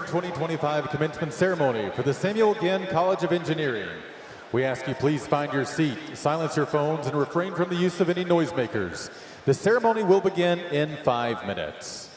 2025 commencement ceremony for the Samuel Ginn College of Engineering. We ask you please find your seat, silence your phones, and refrain from the use of any noisemakers. The ceremony will begin in 5 minutes.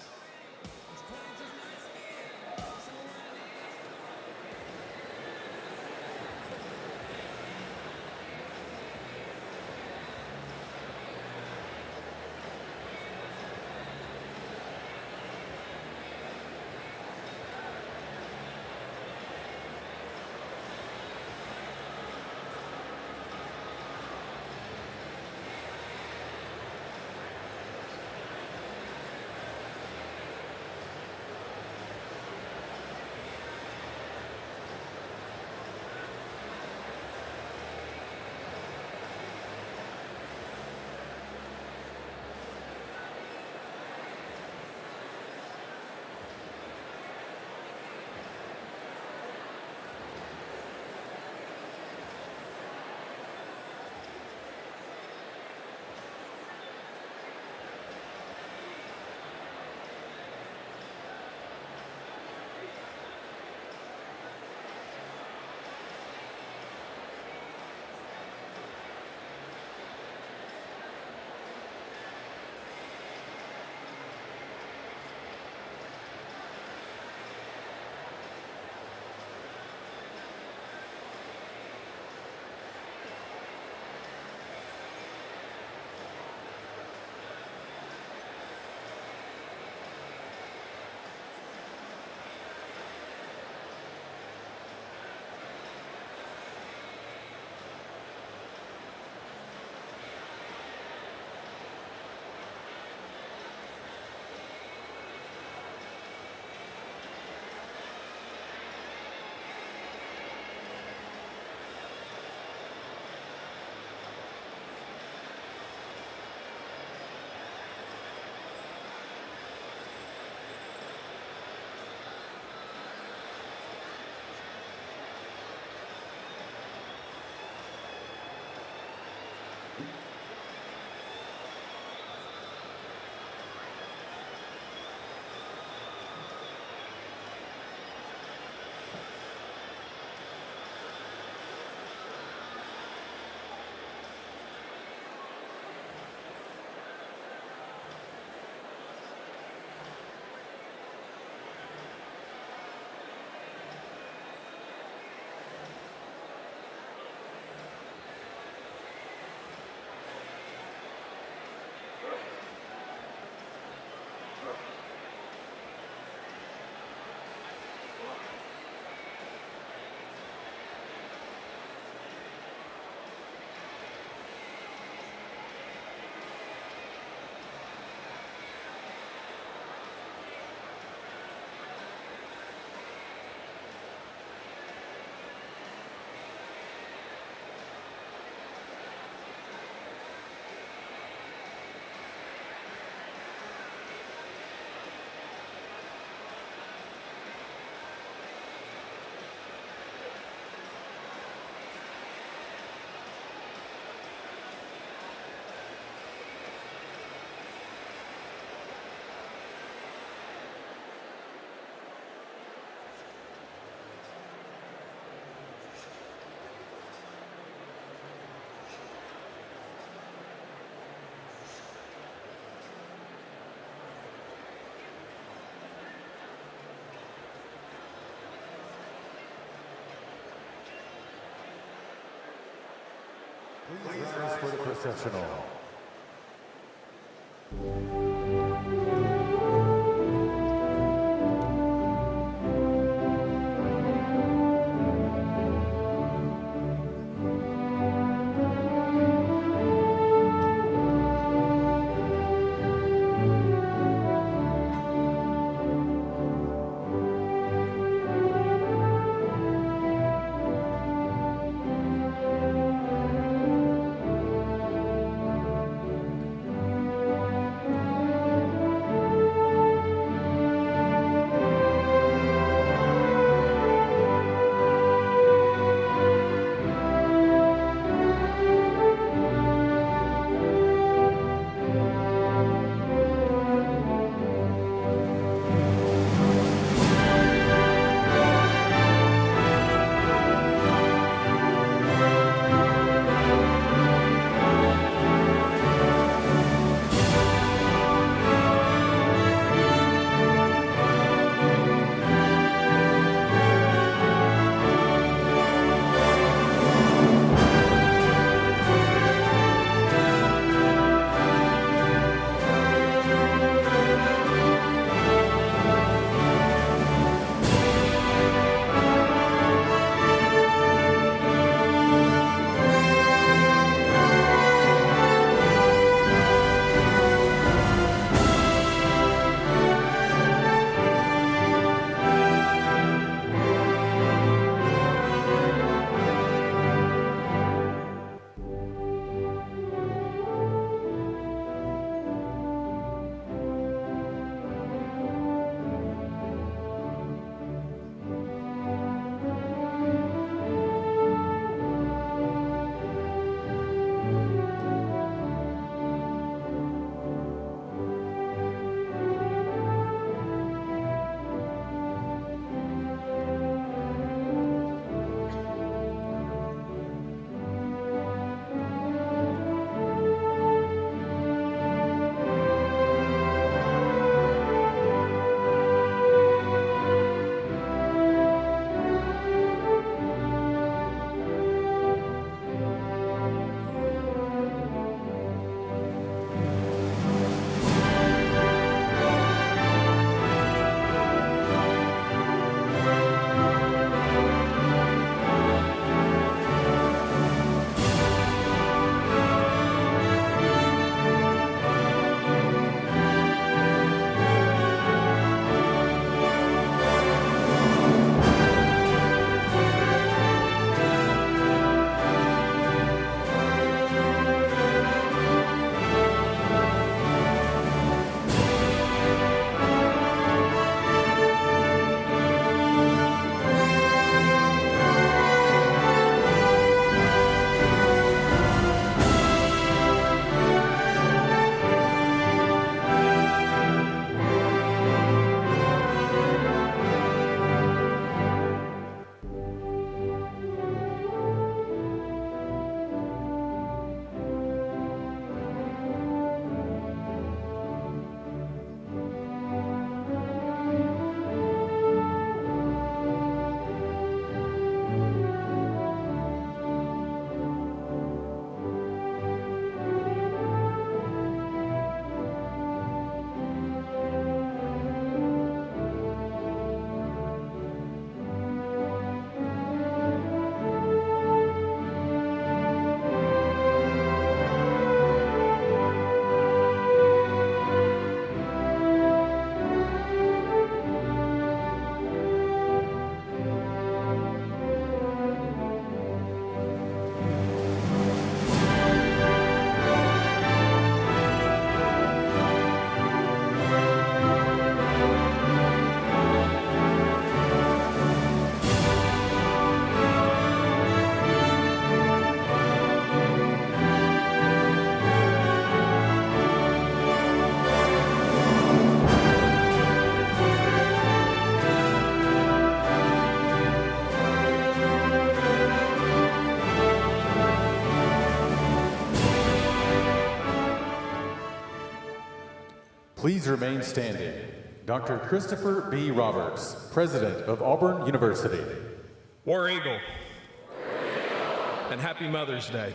Please rise for the processional. please remain standing. Dr. Christopher B. Roberts, President of Auburn University. War Eagle. And happy Mother's Day.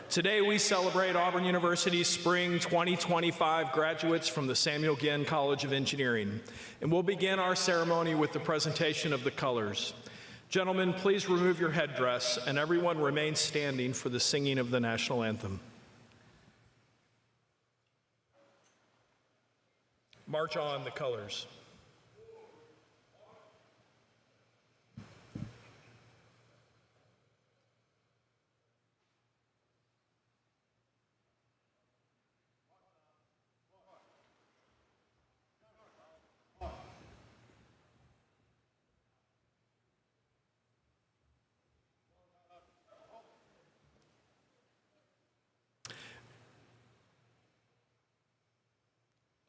Today we celebrate Auburn University's Spring 2025 graduates from the Samuel Ginn College of Engineering, and we'll begin our ceremony with the presentation of the colors. Gentlemen, please remove your headdress, and everyone remain standing for the singing of the national anthem. March on, the colors.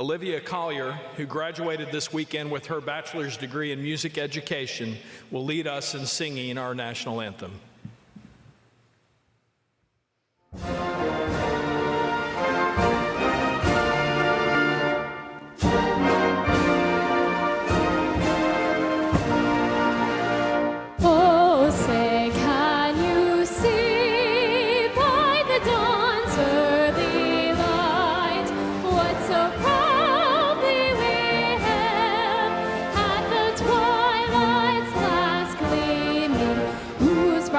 Olivia Collier, who graduated this weekend with her bachelor's degree in music education, will lead us in singing our national anthem.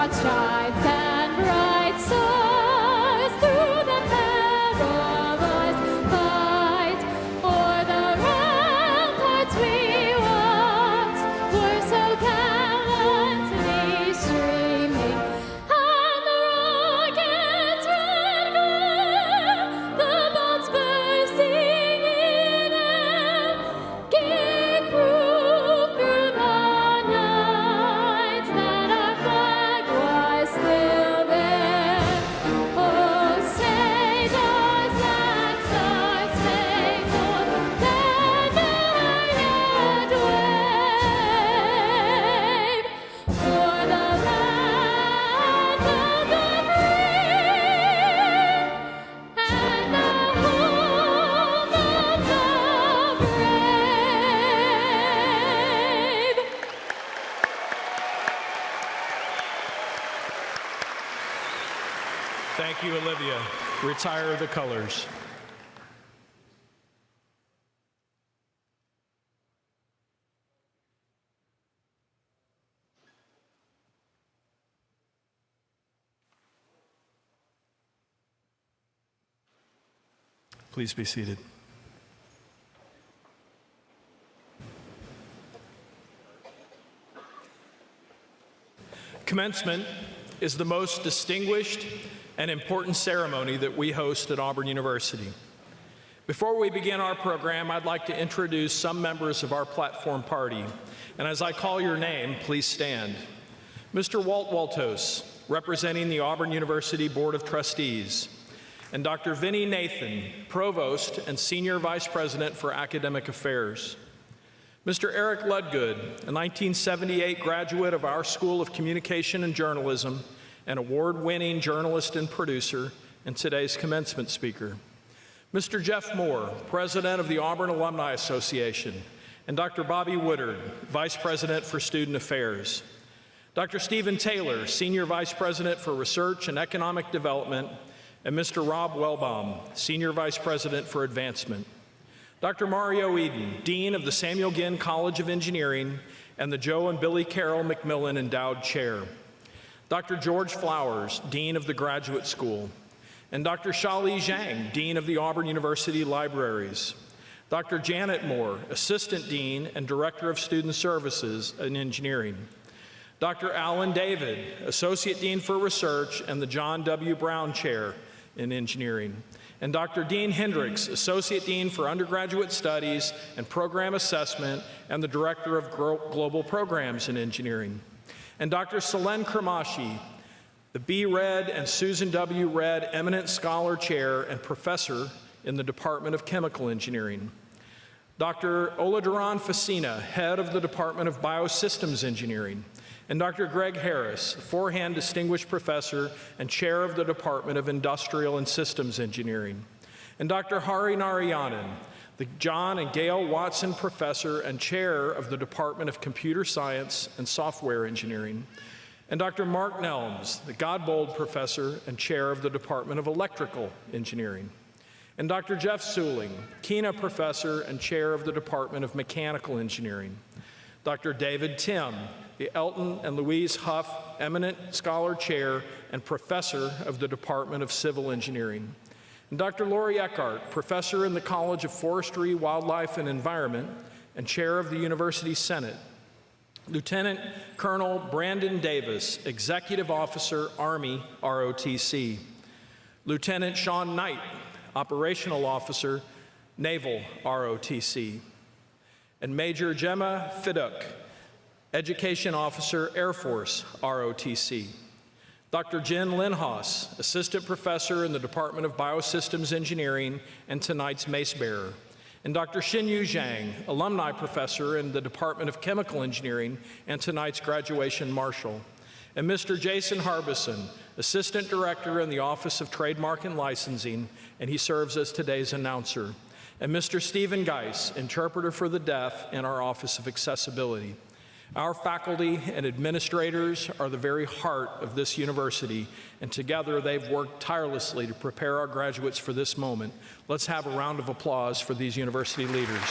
Stripes and bright stars through the perilous fight. O'er the ramparts we walked, were so gallantly streaming, and the rockets' red glare, the bombs bursting in air, gave proof through the night that our flag was still there. Oh, say does that star-spangled banner yet wave for the land of the free and the home of the brave? Thank you, Olivia. Retire the colors. Please be seated. Commencement is the most distinguished and important ceremony that we host at Auburn University. Before we begin our program, I'd like to introduce some members of our platform party. And as I call your name, please stand. Mr. Walt Waltos, representing the Auburn University Board of Trustees, and Dr. Vinnie Nathan, Provost and Senior Vice President for Academic Affairs. Mr. Eric Ludgood, a 1978 graduate of our School of Communication and Journalism, an award-winning journalist and producer, and today's commencement speaker. Mr. Jeff Moore, President of the Auburn Alumni Association, and Dr. Bobby Woodard, Vice President for Student Affairs. Dr. Stephen Taylor, Senior Vice President for Research and Economic Development, and Mr. Rob Wellbaum, Senior Vice President for Advancement. Dr. Mario Eden, Dean of the Samuel Ginn College of Engineering and the Joe and Billy Carroll McMillan Endowed Chair. Dr. George Flowers, Dean of the Graduate School, and Dr. Shali Zhang, Dean of the Auburn University Libraries. Dr. Janet Moore, Assistant Dean and Director of Student Services in Engineering. Dr. Alan David, Associate Dean for Research and the John W. Brown Chair in Engineering. And Dr. Dean Hendricks, Associate Dean for Undergraduate Studies and Program Assessment and the Director of Global Programs in Engineering. And Dr. Selene Kramashi, the B. Red and Susan W. Red Eminent Scholar Chair and Professor in the Department of Chemical Engineering. Dr. Oladuran Facina, Head of the Department of Biosystems Engineering. And Dr. Greg Harris, Forehand Distinguished Professor and Chair of the Department of Industrial and Systems Engineering. and Dr. Hari Narayanan, the John and Gail Watson Professor and Chair of the Department of Computer Science and Software Engineering, and Dr. Mark Nelms, the Godbold Professor and Chair of the Department of Electrical Engineering, and Dr. Jeff Suling, Kena Professor and Chair of the Department of Mechanical Engineering, Dr. David Tim, the Elton and Louise Huff Eminent Scholar Chair and Professor of the Department of Civil Engineering, and Dr. Lori Eckhart, Professor in the College of Forestry, Wildlife, and Environment, and Chair of the University Senate, Lieutenant Colonel Brandon Davis, Executive Officer, Army, ROTC, Lieutenant Sean Knight, Operational Officer, Naval, ROTC, and Major Gemma Fiduk, Education Officer, Air Force, ROTC. Dr. Jen Linhaus, Assistant Professor in the Department of Biosystems Engineering and tonight's Mace Bearer, and Dr. Xinyu Zhang, Alumni Professor in the Department of Chemical Engineering and tonight's Graduation Marshal, and Mr. Jason Harbison, Assistant Director in the Office of Trademark and Licensing, and he serves as today's announcer, and Mr. Stephen Geis, Interpreter for the Deaf in our Office of Accessibility. Our faculty and administrators are the very heart of this university, and together they've worked tirelessly to prepare our graduates for this moment. Let's have a round of applause for these university leaders.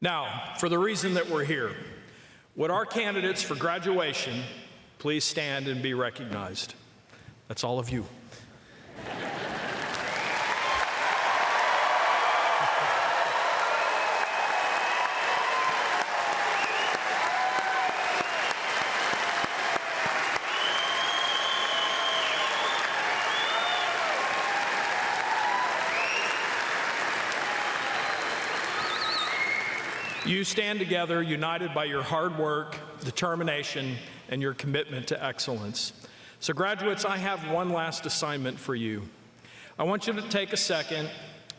Now, for the reason that we're here, would our candidates for graduation please stand and be recognized? That's all of you. You stand together, united by your hard work, determination, and your commitment to excellence. So graduates, I have one last assignment for you. I want you to take a second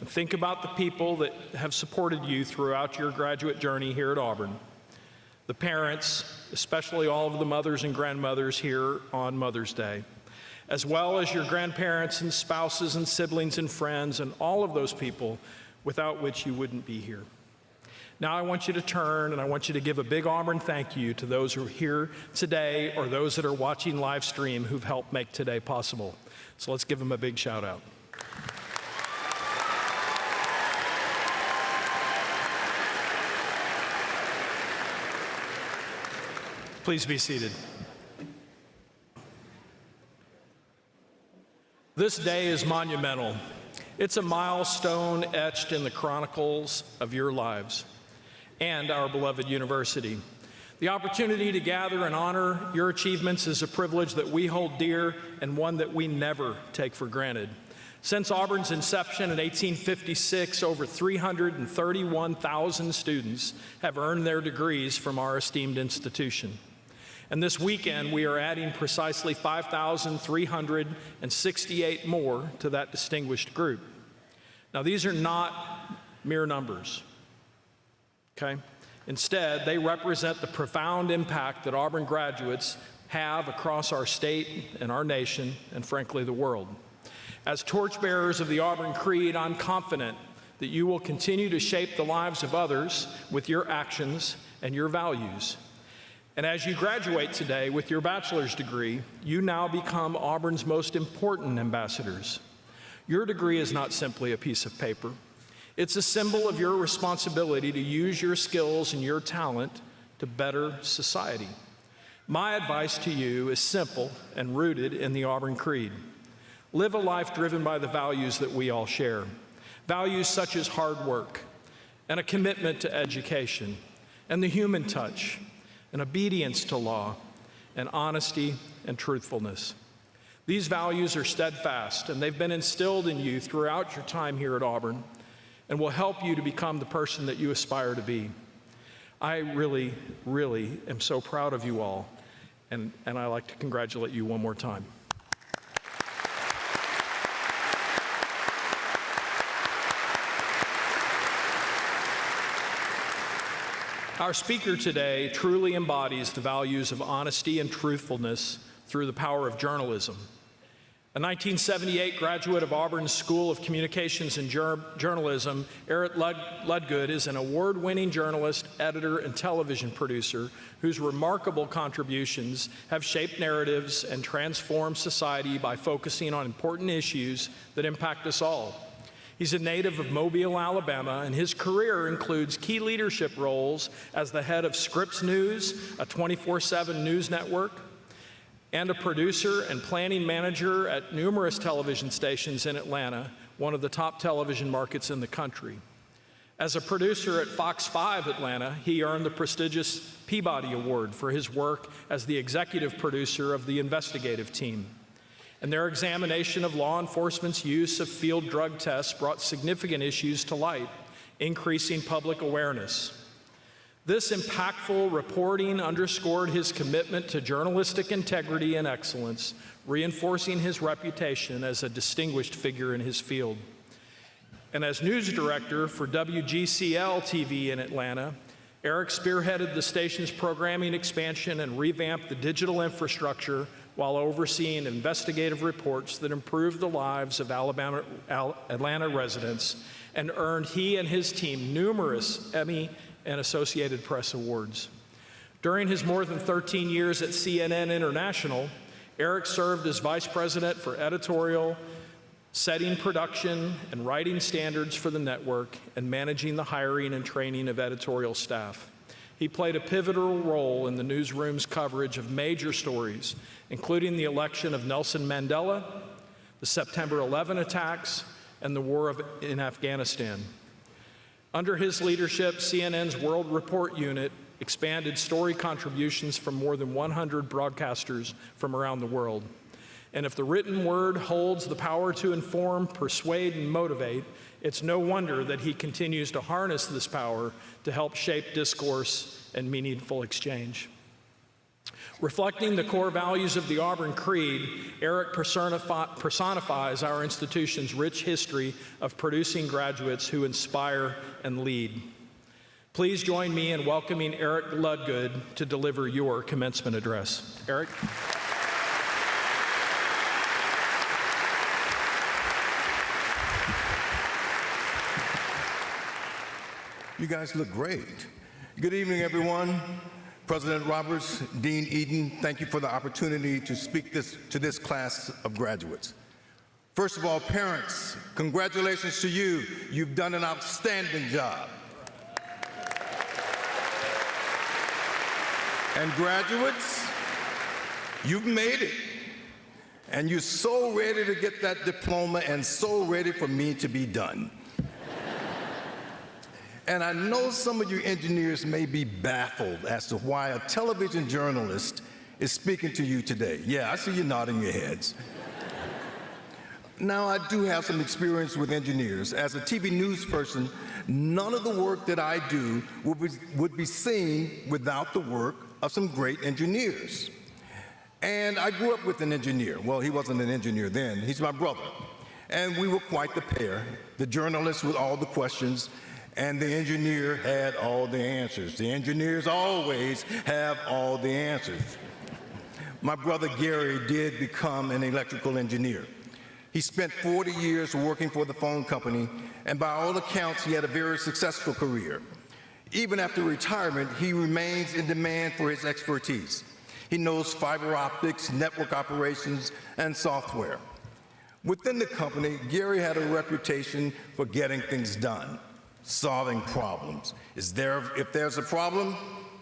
and think about the people that have supported you throughout your graduate journey here at Auburn. The parents, especially all of the mothers and grandmothers here on Mother's Day, as well as your grandparents and spouses and siblings and friends and all of those people without which you wouldn't be here. Now I want you to turn and I want you to give a big Auburn thank you to those who are here today or those that are watching live stream who've helped make today possible. So let's give them a big shout out. Please be seated. This day is monumental. It's a milestone etched in the chronicles of your lives and our beloved university. The opportunity to gather and honor your achievements is a privilege that we hold dear and one that we never take for granted. Since Auburn's inception in 1856, over 331,000 students have earned their degrees from our esteemed institution. And this weekend, we are adding precisely 5,368 more to that distinguished group. Now, these are not mere numbers. Okay? Instead, they represent the profound impact that Auburn graduates have across our state and our nation, and frankly, the world. As torchbearers of the Auburn Creed, I'm confident that you will continue to shape the lives of others with your actions and your values. And as you graduate today with your bachelor's degree, you now become Auburn's most important ambassadors. Your degree is not simply a piece of paper. It's a symbol of your responsibility to use your skills and your talent to better society. My advice to you is simple and rooted in the Auburn Creed. Live a life driven by the values that we all share. Values such as hard work and a commitment to education and the human touch and obedience to law and honesty and truthfulness. These values are steadfast and they've been instilled in you throughout your time here at Auburn and will help you to become the person that you aspire to be. I really, really am so proud of you all, and I'd like to congratulate you one more time. Our speaker today truly embodies the values of honesty and truthfulness through the power of journalism. A 1978 graduate of Auburn School of Communications and Journalism, Eric Ludgood is an award-winning journalist, editor, and television producer whose remarkable contributions have shaped narratives and transformed society by focusing on important issues that impact us all. He's a native of Mobile, Alabama, and his career includes key leadership roles as the head of Scripps News, a 24/7 news network, and a producer and planning manager at numerous television stations in Atlanta, one of the top television markets in the country. As a producer at Fox 5 Atlanta, he earned the prestigious Peabody Award for his work as the executive producer of the investigative team. And their examination of law enforcement's use of field drug tests brought significant issues to light, increasing public awareness. This impactful reporting underscored his commitment to journalistic integrity and excellence, reinforcing his reputation as a distinguished figure in his field. And as news director for WGCL TV in Atlanta, Eric spearheaded the station's programming expansion and revamped the digital infrastructure while overseeing investigative reports that improved the lives of Atlanta residents and earned he and his team numerous Emmy and Associated Press awards. During his more than 13 years at CNN International, Eric served as vice president for editorial, setting production and writing standards for the network, and managing the hiring and training of editorial staff. He played a pivotal role in the newsroom's coverage of major stories, including the election of Nelson Mandela, the September 11 attacks, and the war in Afghanistan. Under his leadership, CNN's World Report unit expanded story contributions from more than 100 broadcasters from around the world. And if the written word holds the power to inform, persuade, and motivate, it's no wonder that he continues to harness this power to help shape discourse and meaningful exchange. Reflecting the core values of the Auburn Creed, Eric personifies our institution's rich history of producing graduates who inspire and lead. Please join me in welcoming Eric Ludgood to deliver your commencement address. Eric. You guys look great. Good evening, everyone. President Roberts, Dean Eden, thank you for the opportunity to speak to this class of graduates. First of all, parents, congratulations to you. You've done an outstanding job. And graduates, you've made it. And you're so ready to get that diploma and so ready for me to be done. And I know some of you engineers may be baffled as to why a television journalist is speaking to you today. Yeah, I see you nodding your heads. Now, I do have some experience with engineers. As a TV news person, none of the work that I do would be seen without the work of some great engineers. And I grew up with an engineer. Well, he wasn't an engineer then. He's my brother. And we were quite the pair. The journalist with all the questions, and the engineer had all the answers. The engineers always have all the answers. My brother Gary did become an electrical engineer. He spent 40 years working for the phone company, and by all accounts, he had a very successful career. Even after retirement, he remains in demand for his expertise. He knows fiber optics, network operations, and software. Within the company, Gary had a reputation for getting things done, solving problems. If there's a problem,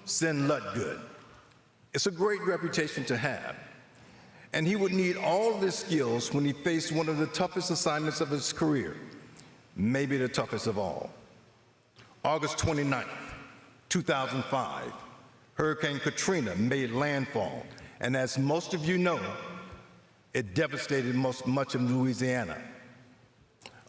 send Ludgood. It's a great reputation to have. And he would need all of his skills when he faced one of the toughest assignments of his career, maybe the toughest of all. August 29th, 2005, Hurricane Katrina made landfall, and as most of you know, it devastated much of Louisiana.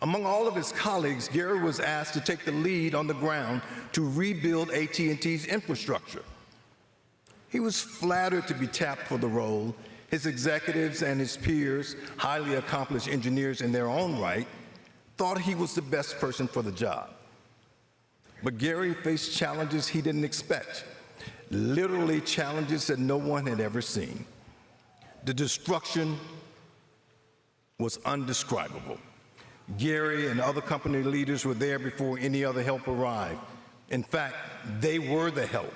Among all of his colleagues, Gary was asked to take the lead on the ground to rebuild AT&T's infrastructure. He was flattered to be tapped for the role. His executives and his peers, highly accomplished engineers in their own right, thought he was the best person for the job. But Gary faced challenges he didn't expect, literally challenges that no one had ever seen. The destruction was undescribable. Gary and other company leaders were there before any other help arrived. In fact, they were the help.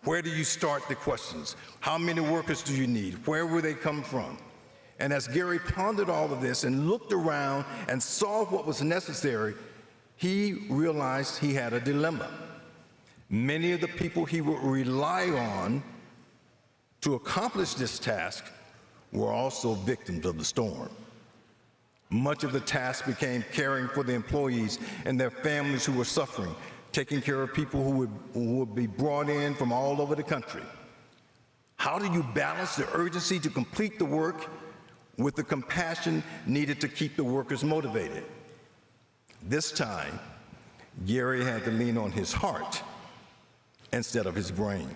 Where do you start the questions? How many workers do you need? Where will they come from? And as Gary pondered all of this and looked around and saw what was necessary, he realized he had a dilemma. Many of the people he would rely on to accomplish this task were also victims of the storm. Much of the task became caring for the employees and their families who were suffering, taking care of people who would be brought in from all over the country. How do you balance the urgency to complete the work with the compassion needed to keep the workers motivated? This time, Gary had to lean on his heart instead of his brain.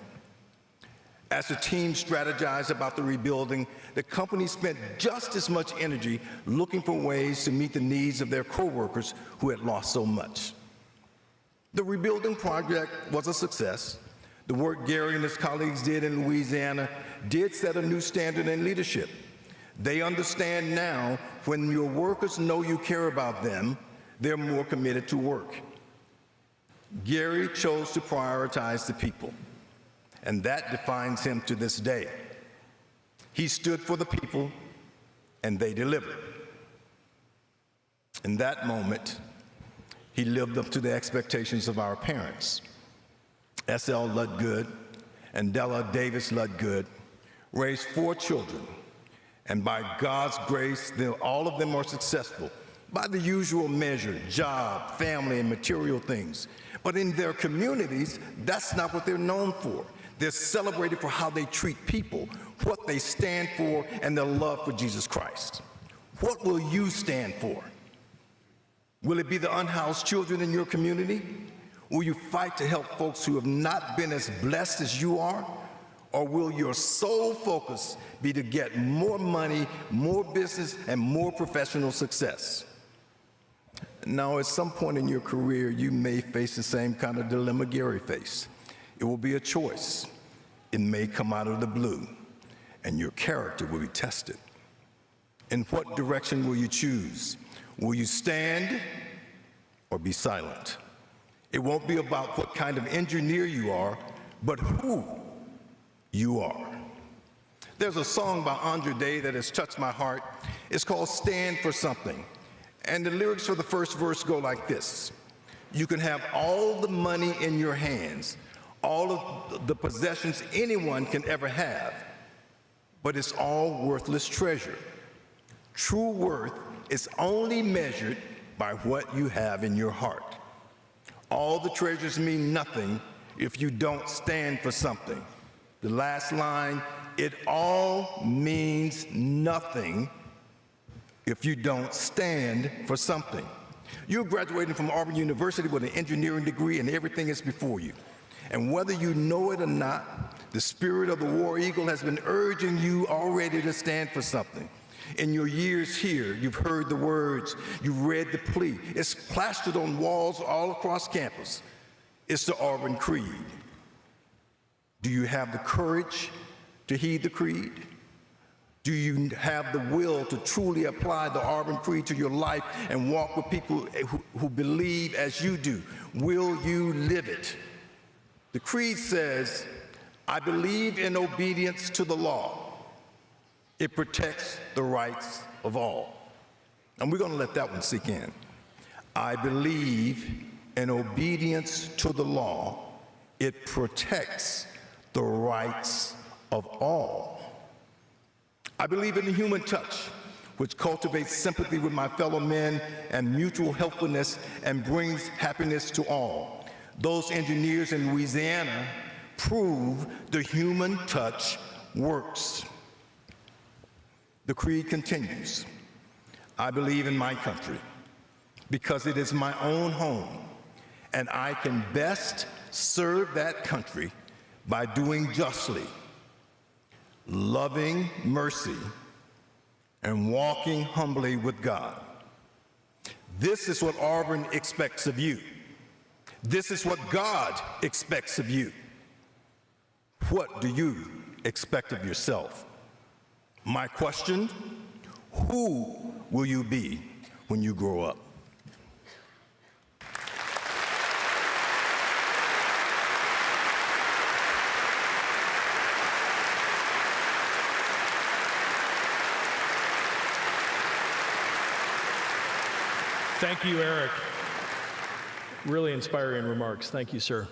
As the team strategized about the rebuilding, the company spent just as much energy looking for ways to meet the needs of their coworkers who had lost so much. The rebuilding project was a success. The work Gary and his colleagues did in Louisiana did set a new standard in leadership. They understand now when your workers know you care about them, they're more committed to work. Gary chose to prioritize the people, and that defines him to this day. He stood for the people, and they delivered. In that moment, he lived up to the expectations of our parents. S.L. Ludgood and Della Davis Ludgood raised 4 children, and by God's grace, all of them are successful by the usual measure: job, family, and material things. But in their communities, that's not what they're known for. They're celebrated for how they treat people, what they stand for, and their love for Jesus Christ. What will you stand for? Will it be the unhoused children in your community? Will you fight to help folks who have not been as blessed as you are? Or will your sole focus be to get more money, more business, and more professional success? Now, at some point in your career, you may face the same kind of dilemma Gary faced. It will be a choice. It may come out of the blue, and your character will be tested. In what direction will you choose? Will you stand or be silent? It won't be about what kind of engineer you are, but who you are. There's a song by Andre Day that has touched my heart. It's called "Stand for Something." And the lyrics for the first verse go like this: you can have all the money in your hands, all of the possessions anyone can ever have, but it's all worthless treasure. True worth is only measured by what you have in your heart. All the treasures mean nothing if you don't stand for something. The last line: it all means nothing if you don't stand for something. You're graduating from Auburn University with an engineering degree, and everything is before you. And whether you know it or not, the spirit of the War Eagle has been urging you already to stand for something. In your years here, you've heard the words, you've read the plea. It's plastered on walls all across campus. It's the Auburn Creed. Do you have the courage to heed the creed? Do you have the will to truly apply the Auburn Creed to your life and walk with people who believe as you do? Will you live it? The creed says, I believe in obedience to the law. It protects the rights of all. And we're going to let that one sink in. I believe in obedience to the law. It protects the rights of all. I believe in the human touch, which cultivates sympathy with my fellow men and mutual helpfulness and brings happiness to all. Those engineers in Louisiana prove the human touch works. The creed continues. I believe in my country because it is my own home, and I can best serve that country by doing justly, loving mercy, and walking humbly with God. This is what Auburn expects of you. This is what God expects of you. What do you expect of yourself? My question, who will you be when you grow up? Thank you, Eric. Really inspiring remarks. Thank you, sir.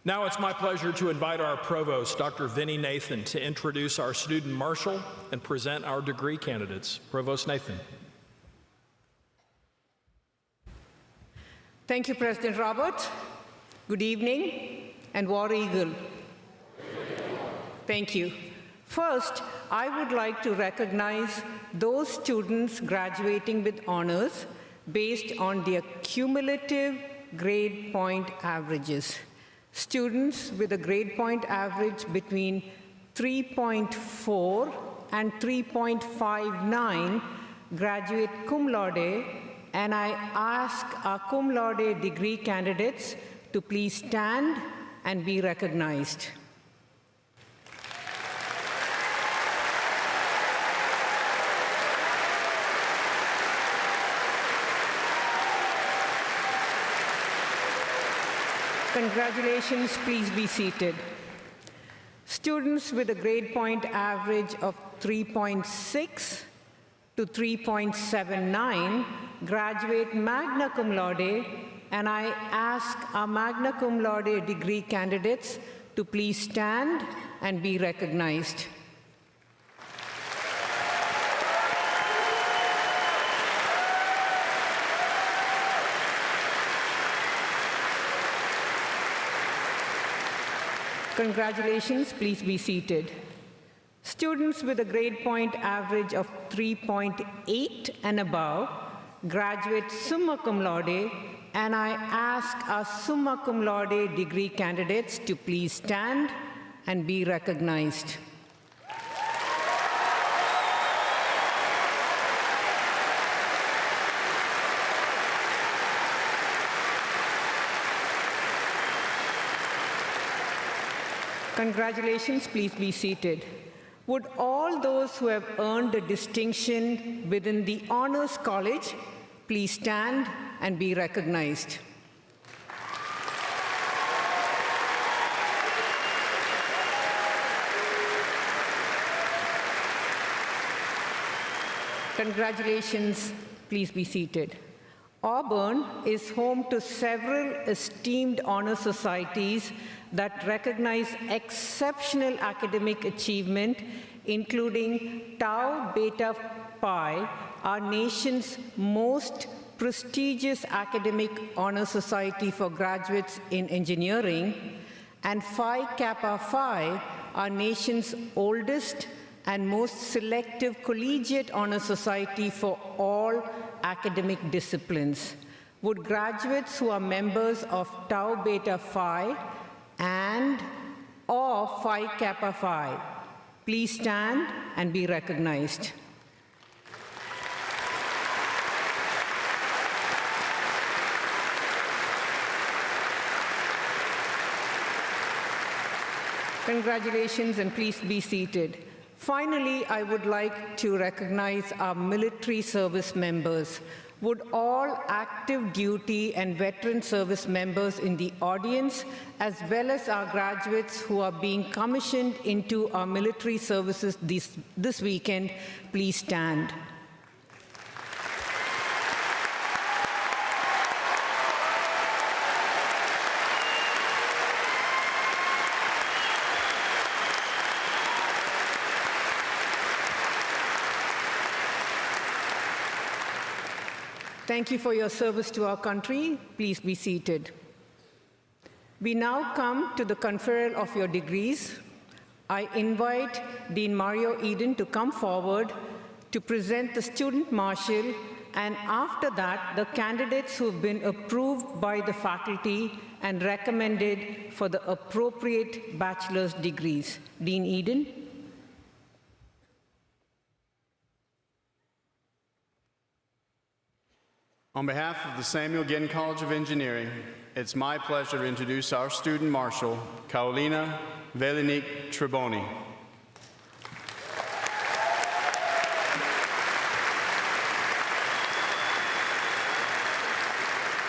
Now it's my pleasure to invite our provost, Dr. Vinnie Nathan, to introduce our student marshal and present our degree candidates. Provost Nathan. Thank you, President Robert. Good evening, and War Eagle. Thank you. First, I would like to recognize those students graduating with honors based on their cumulative grade point averages. Students with a grade point average between 3.4 and 3.59 graduate cum laude, and I ask our cum laude degree candidates to please stand and be recognized. Congratulations, please be seated. Students with a grade point average of 3.6 to 3.79 graduate magna cum laude, and I ask our magna cum laude degree candidates to please stand and be recognized. Congratulations, please be seated. Students with a grade point average of 3.8 and above graduate summa cum laude, and I ask our summa cum laude degree candidates to please stand and be recognized. Congratulations, please be seated. Would all those who have earned a distinction within the Honors College please stand and be recognized? Congratulations, please be seated. Auburn is home to several esteemed honor societies that recognize exceptional academic achievement, including Tau Beta Pi, our nation's most prestigious academic honor society for graduates in engineering, and Phi Kappa Phi, our nation's oldest and most selective collegiate honor society for all academic disciplines. Would graduates who are members of Tau Beta Phi and or Phi Kappa Phi please stand and be recognized? Congratulations, and please be seated. Finally, I would like to recognize our military service members. Would all active duty and veteran service members in the audience, as well as our graduates who are being commissioned into our military services this weekend, please stand? Thank you for your service to our country. Please be seated. We now come to the conferral of your degrees. I invite Dean Mario Eden to come forward to present the student marshal, and after that, the candidates who have been approved by the faculty and recommended for the appropriate bachelor's degrees. Dean Eden. On behalf of the Samuel Ginn College of Engineering, it's my pleasure to introduce our student marshal, Carolina Velinik Treboni.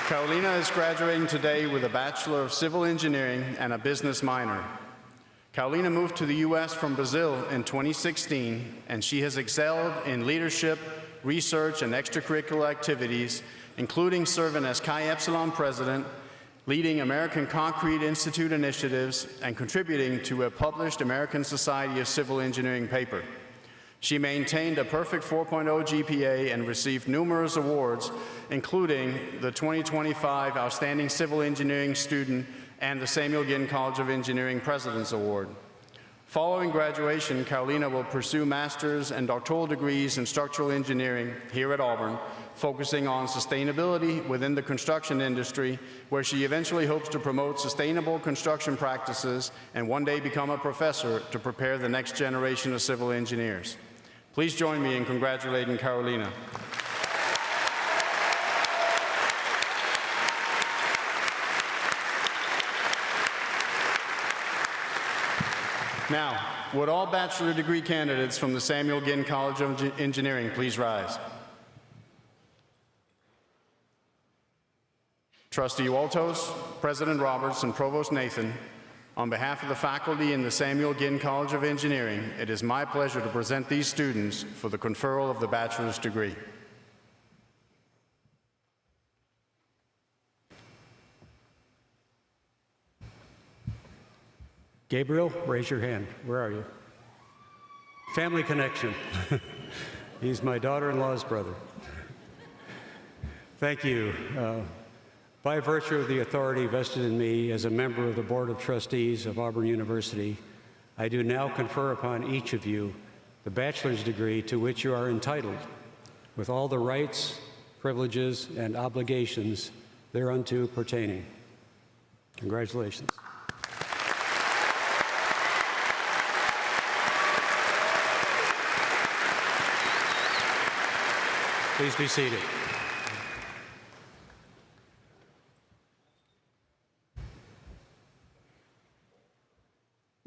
Carolina is graduating today with a Bachelor of Civil Engineering and a business minor. Carolina moved to the U.S. from Brazil in 2016, and she has excelled in leadership, research, and extracurricular activities, including serving as Chi Epsilon president, leading American Concrete Institute initiatives, and contributing to a published American Society of Civil Engineering paper. She maintained a perfect 4.0 GPA and received numerous awards, including the 2025 Outstanding Civil Engineering Student and the Samuel Ginn College of Engineering President's Award. Following graduation, Carolina will pursue master's and doctoral degrees in structural engineering here at Auburn, focusing on sustainability within the construction industry, where she eventually hopes to promote sustainable construction practices and one day become a professor to prepare the next generation of civil engineers. Please join me in congratulating Carolina. Now, would all bachelor degree candidates from the Samuel Ginn College of Engineering please rise? Trustee Waltos, President Roberts, and Provost Nathan, on behalf of the faculty in the Samuel Ginn College of Engineering, it is my pleasure to present these students for the conferral of the bachelor's degree. Gabriel, raise your hand. Where are you? Family connection. He's my daughter-in-law's brother. Thank you. By virtue of the authority vested in me as a member of the Board of Trustees of Auburn University, I do now confer upon each of you the bachelor's degree to which you are entitled, with all the rights, privileges, and obligations thereunto pertaining. Congratulations. Please be seated.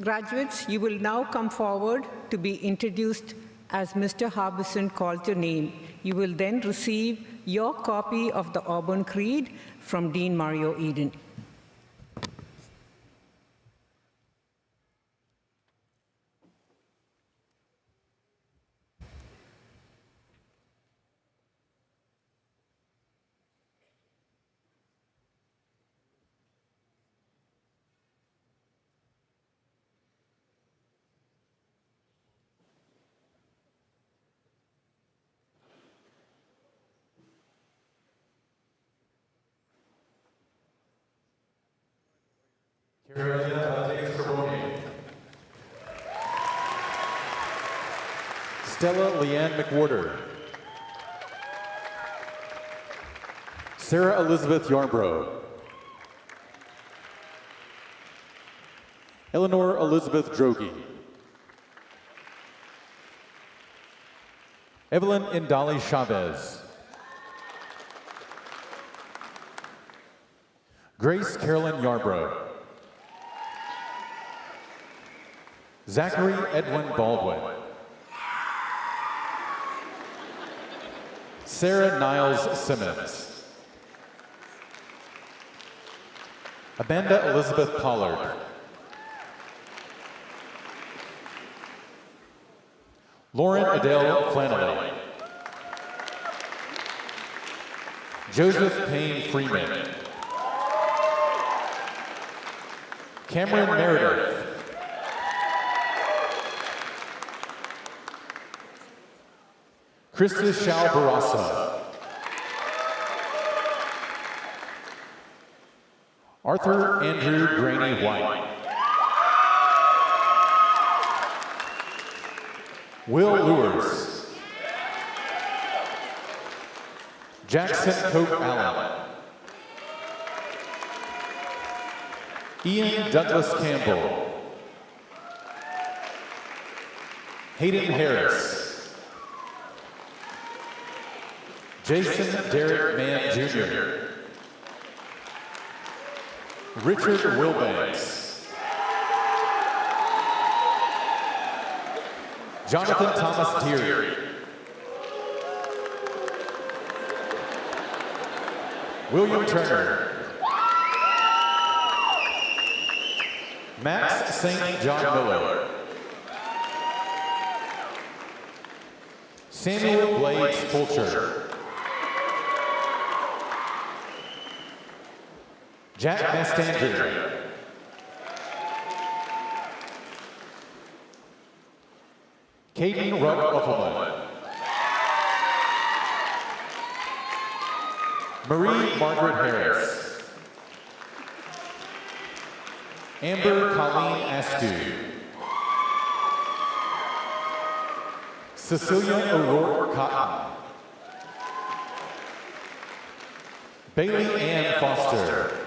Graduates, you will now come forward to be introduced as Mr. Harbison calls your name. You will then receive your copy of the Auburn Creed from Dean Mario Eden. Stella Leanne McWhorter. Sarah Elizabeth Yarnbrough. Eleanor Elizabeth Droege. Evelyn Indali Chavez. Grace Carolyn Yarbrough. Zachary Edwin Baldwin. Sarah Niles Simmons. Amanda Elizabeth Pollard. Lauren Adele Flannelly. Joseph Payne Freeman. Cameron Meredith. Krista Shao Barasa. Arthur Andrew Graney White. Will Lewers. Jackson Cope Allen. Ian Douglas Campbell. Hayden Harris. Jason Derek Mann Jr. Richard Wilbanks. Jonathan Thomas Tierney. William Turner. Max St. John Miller. Samuel Blades Fulcher. Jack Mastandrew. Caden Rupp Uffelman. Marie Margaret Harris. Amber Colleen Askew. Cecilia O'Rourke Cotton. Bailey Ann Foster.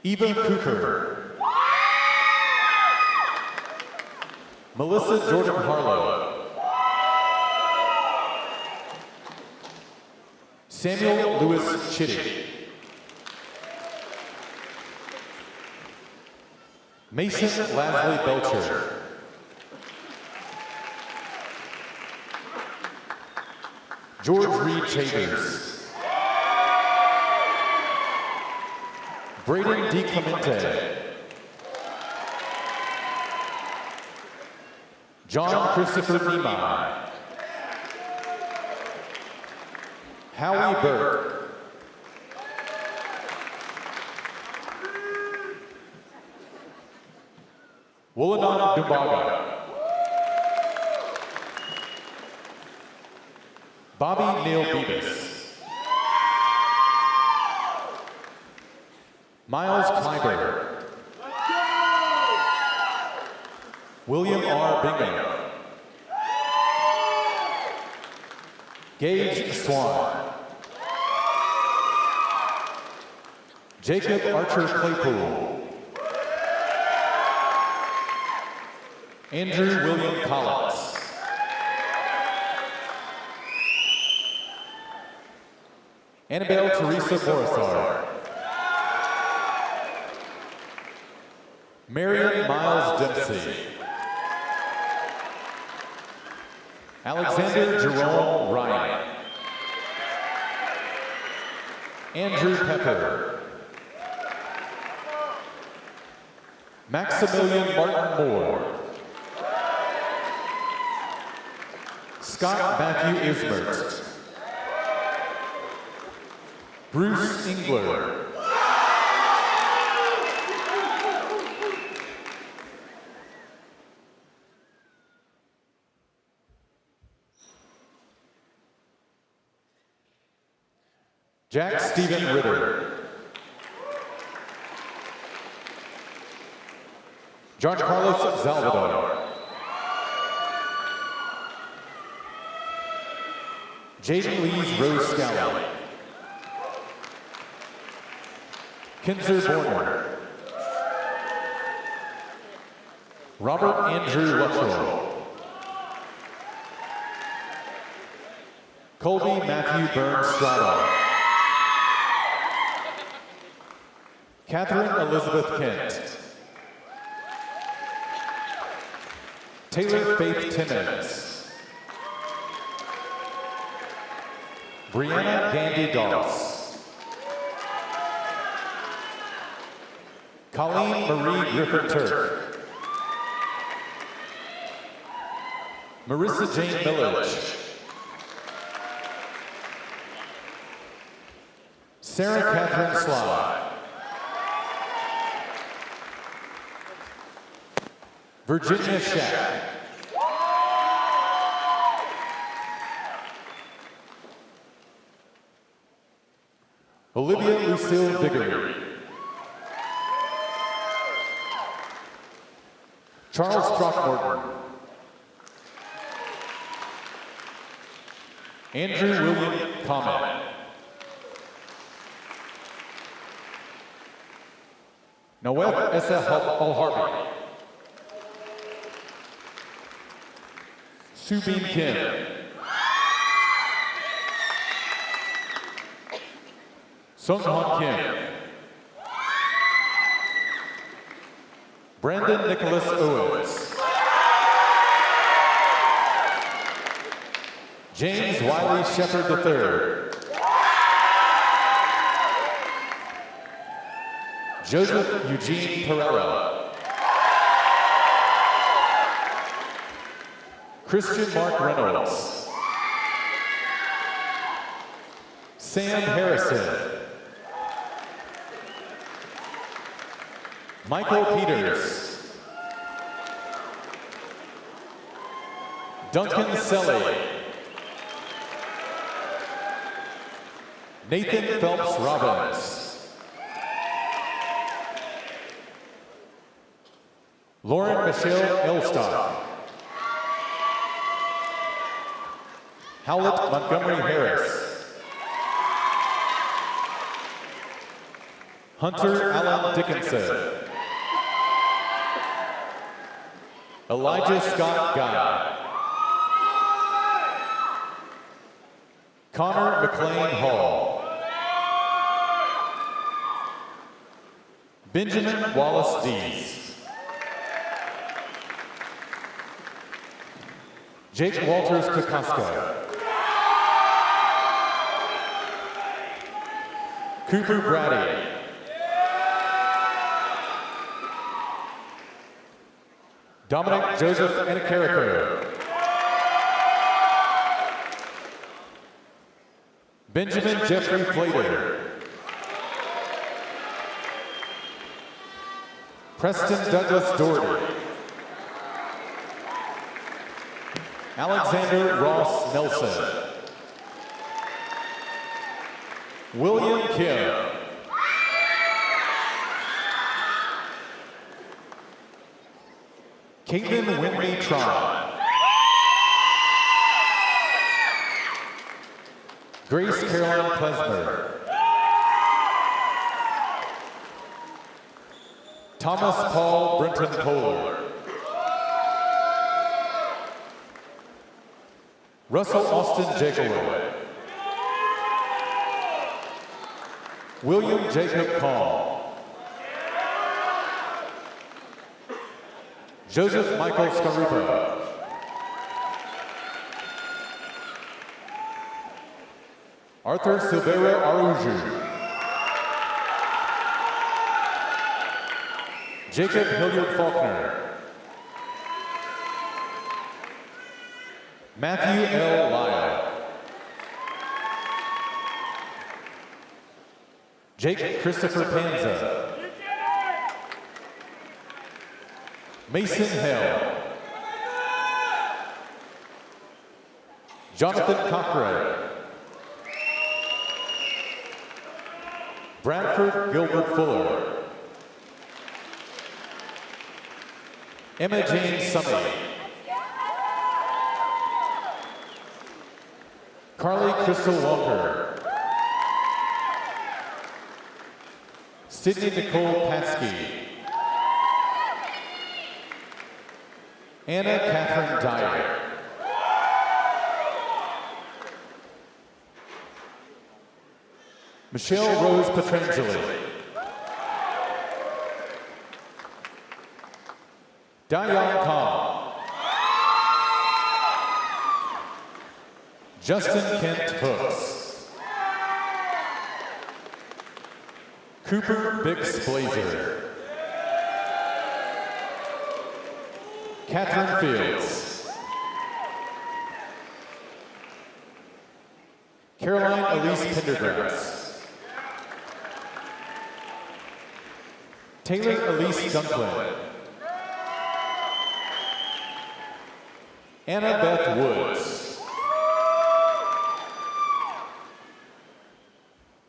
Eva Cooper. Melissa Jordan Harlow. Samuel Lewis Chitty. Mason Lasley Belcher. George Reed Chambers. Braden D. Clemente. John Christopher Niemeyer. Howie Burke. Wolanon Dumbaga. Bobby Neal Beavis. Miles Kleiber. William R. Bingham. Gage Swan. Jacob Archer Claypool. Andrew William Collins. Annabelle Teresa Borisar. Marion Miles Dempsey. Alexander Jerome Ryan. Andrew Pepper. Maximilian Martin Moore. Scott Matthew Ismert. Bruce Engler. Jack Stephen Ritter. John Carlos Salvador. Jaden Lees Rose Scally. Kinzer Borner. Robert Andrew Luttrell. Colby Matthew Burns Strada. Catherine Elizabeth Kent. Taylor Faith Timmons. Brianna Gandy Doss. Colleen Marie Griffin Turk. Marissa Jane Millage. Sarah Catherine Sly. Virginia Shack. Olivia Lucille Viggory. Charles Throckmorton. Andrew William Comet. Noeth Essa Al-Harbi. Subin Kim. Sung Han Kim. Brandon Nicholas Owens. James Wiley Shepard III. Joseph Eugene Perella. Christian Mark Reynolds. Sam Harrison. Michael Peters. Duncan Selly. Nathan Phelps Robbins. Lauren Michelle Elstock. Howlett Montgomery Harris. Hunter Allen Dickinson. Elijah Scott Guy. Connor McLean Hall. Benjamin Wallace Dees. Jake Walters Kokoska. Cooper Brady. Dominic Joseph Anacarrico. Benjamin Jeffrey Flater. Preston Douglas Doherty. Alexander Ross Nelson. William Kim. Caitlin Winby Tron. Grace Caroline Klesmer. Thomas Paul Brenton Kohler. Russell Austin Jacob. William Jacob Kong. Joseph Michael Scarupa. Arthur Silveira Aruju. Jacob Hilliard Faulkner. Matthew L. Lyle. Jake Christopher Panza. Mason Hell. Jonathan Cochran. Bradford Gilbert Fuller. Emma Jane Summey. Carly Crystal Walker. Sydney Nicole Patsky. Anna Catherine Dyer. Michelle Rose Petrangeli. Dayan Kong. Justin Kent Hooks. Cooper Bix Blazer. Catherine Fields. Caroline Elise Pendergrass. Taylor Elise Dunklin. Anna Beth Woods.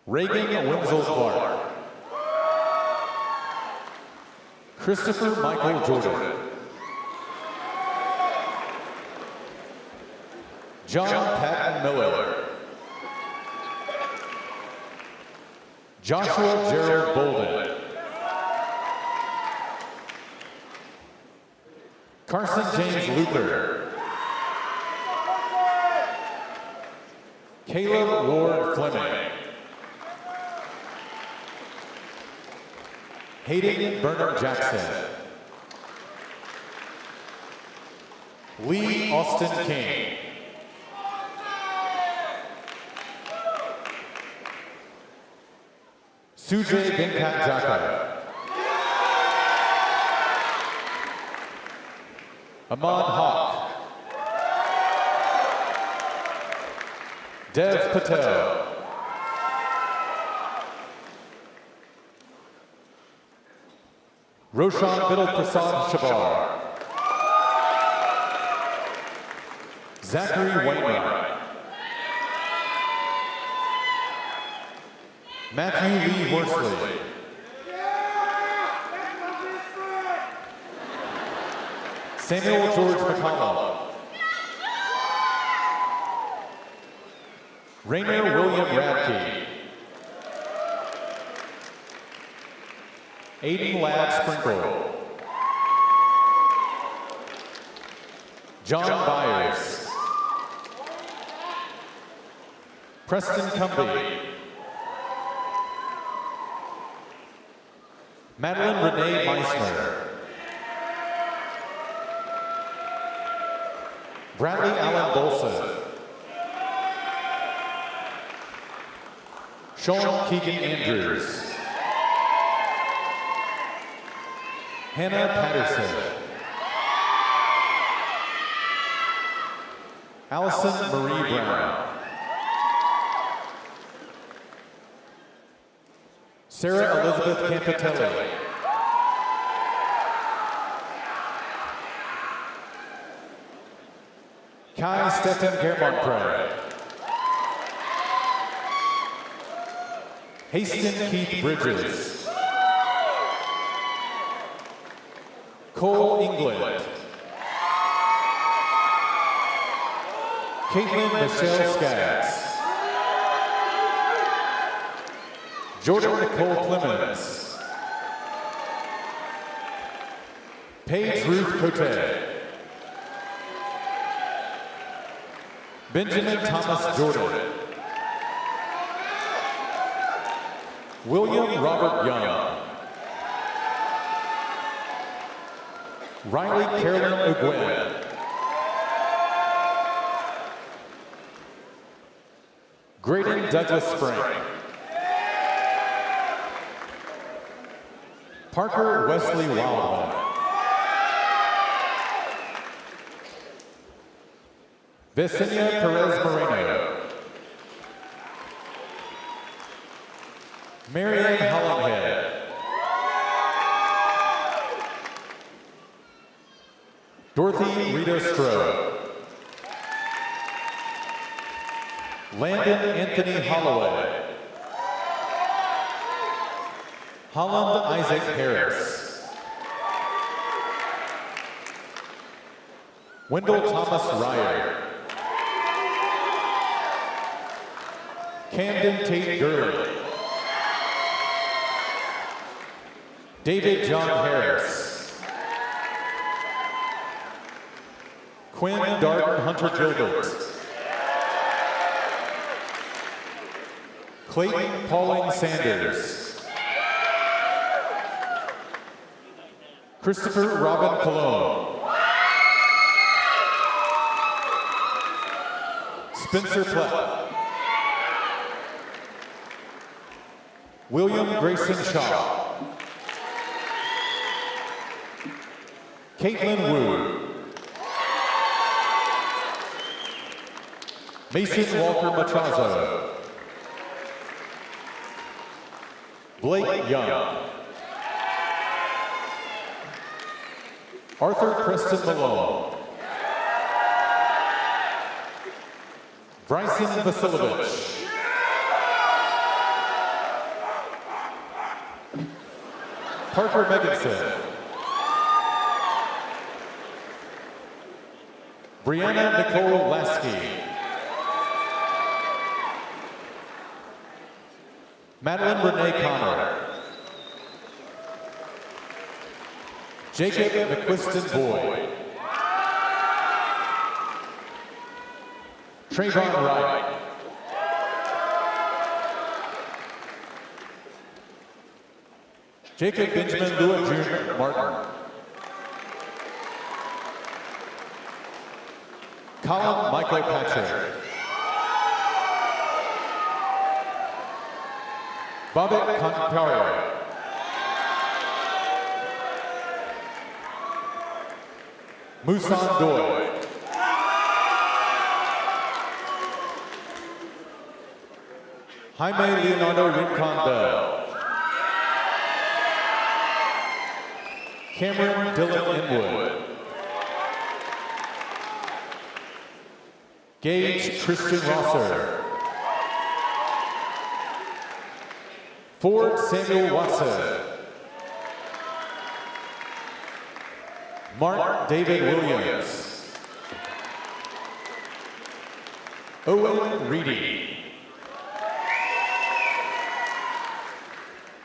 Reagan Wenzel Clark. Christopher Michael Jordan. John Patton Miller. Joshua Gerald Bolden. Carson James Luther. Caleb Ward Fleming. Hayden Burnham Jackson. Lee Austin King. Sujay Venkat Jaka. Aman Haq. Dev Patel. Roshan Biddle Prasad Shabar. Zachary Wainwright. Matthew Lee Horsley. Samuel George McCollum. Rainer William Radke. Aiden Ladd Sprinkle. John Byers. Preston Cumbie. Madeline Renee Meissner. Bradley Allen Bolson. Sean Keegan Andrews. Hannah Patterson. Allison Marie Brown. Sarah Elizabeth Campitelli. Kai Stefan Germonpré. Haston Keith Bridges. Cole England. Caitlin Michelle Skaggs. Jordan Nicole Clemens. Paige Ruth Cote. Benjamin Thomas Jordan. William Robert Young. Riley Carolyn Ogwen. Graydon Douglas Frank. Parker Wesley Wildman. Vicenia Perez Moreno. Marianne Hollenhead. Dorothy Rita Stroh. Landon Anthony Holloway. Holland Isaac Harris. Wendell Thomas Ryer. Camden Tate Gurley. David John Harris. Quinn Darden Hunter Gilbert. Clayton Pauling Sanders. Christopher Robin Cologne. Spencer Plepp. William Grayson Shaw. Caitlin Wu. Mason Walker Matrazo. Blake Young. Arthur Preston Malone. Bryson Vasilovich. Parker Megginson. Brianna Nicole Lasky. Madeline Renee Connor. Jacob McQuiston Boyd. Trayvon Wright. Jacob Benjamin Lua Jr. Martin. Colin Michael Patrick. Babak Conferral. Musan Doi. Jaime Leonardo Rincon Bell. Cameron Dylan Inwood. Gage Christian Rosser. Ford Samuel Watson. Mark David Williams. Owen Reedy.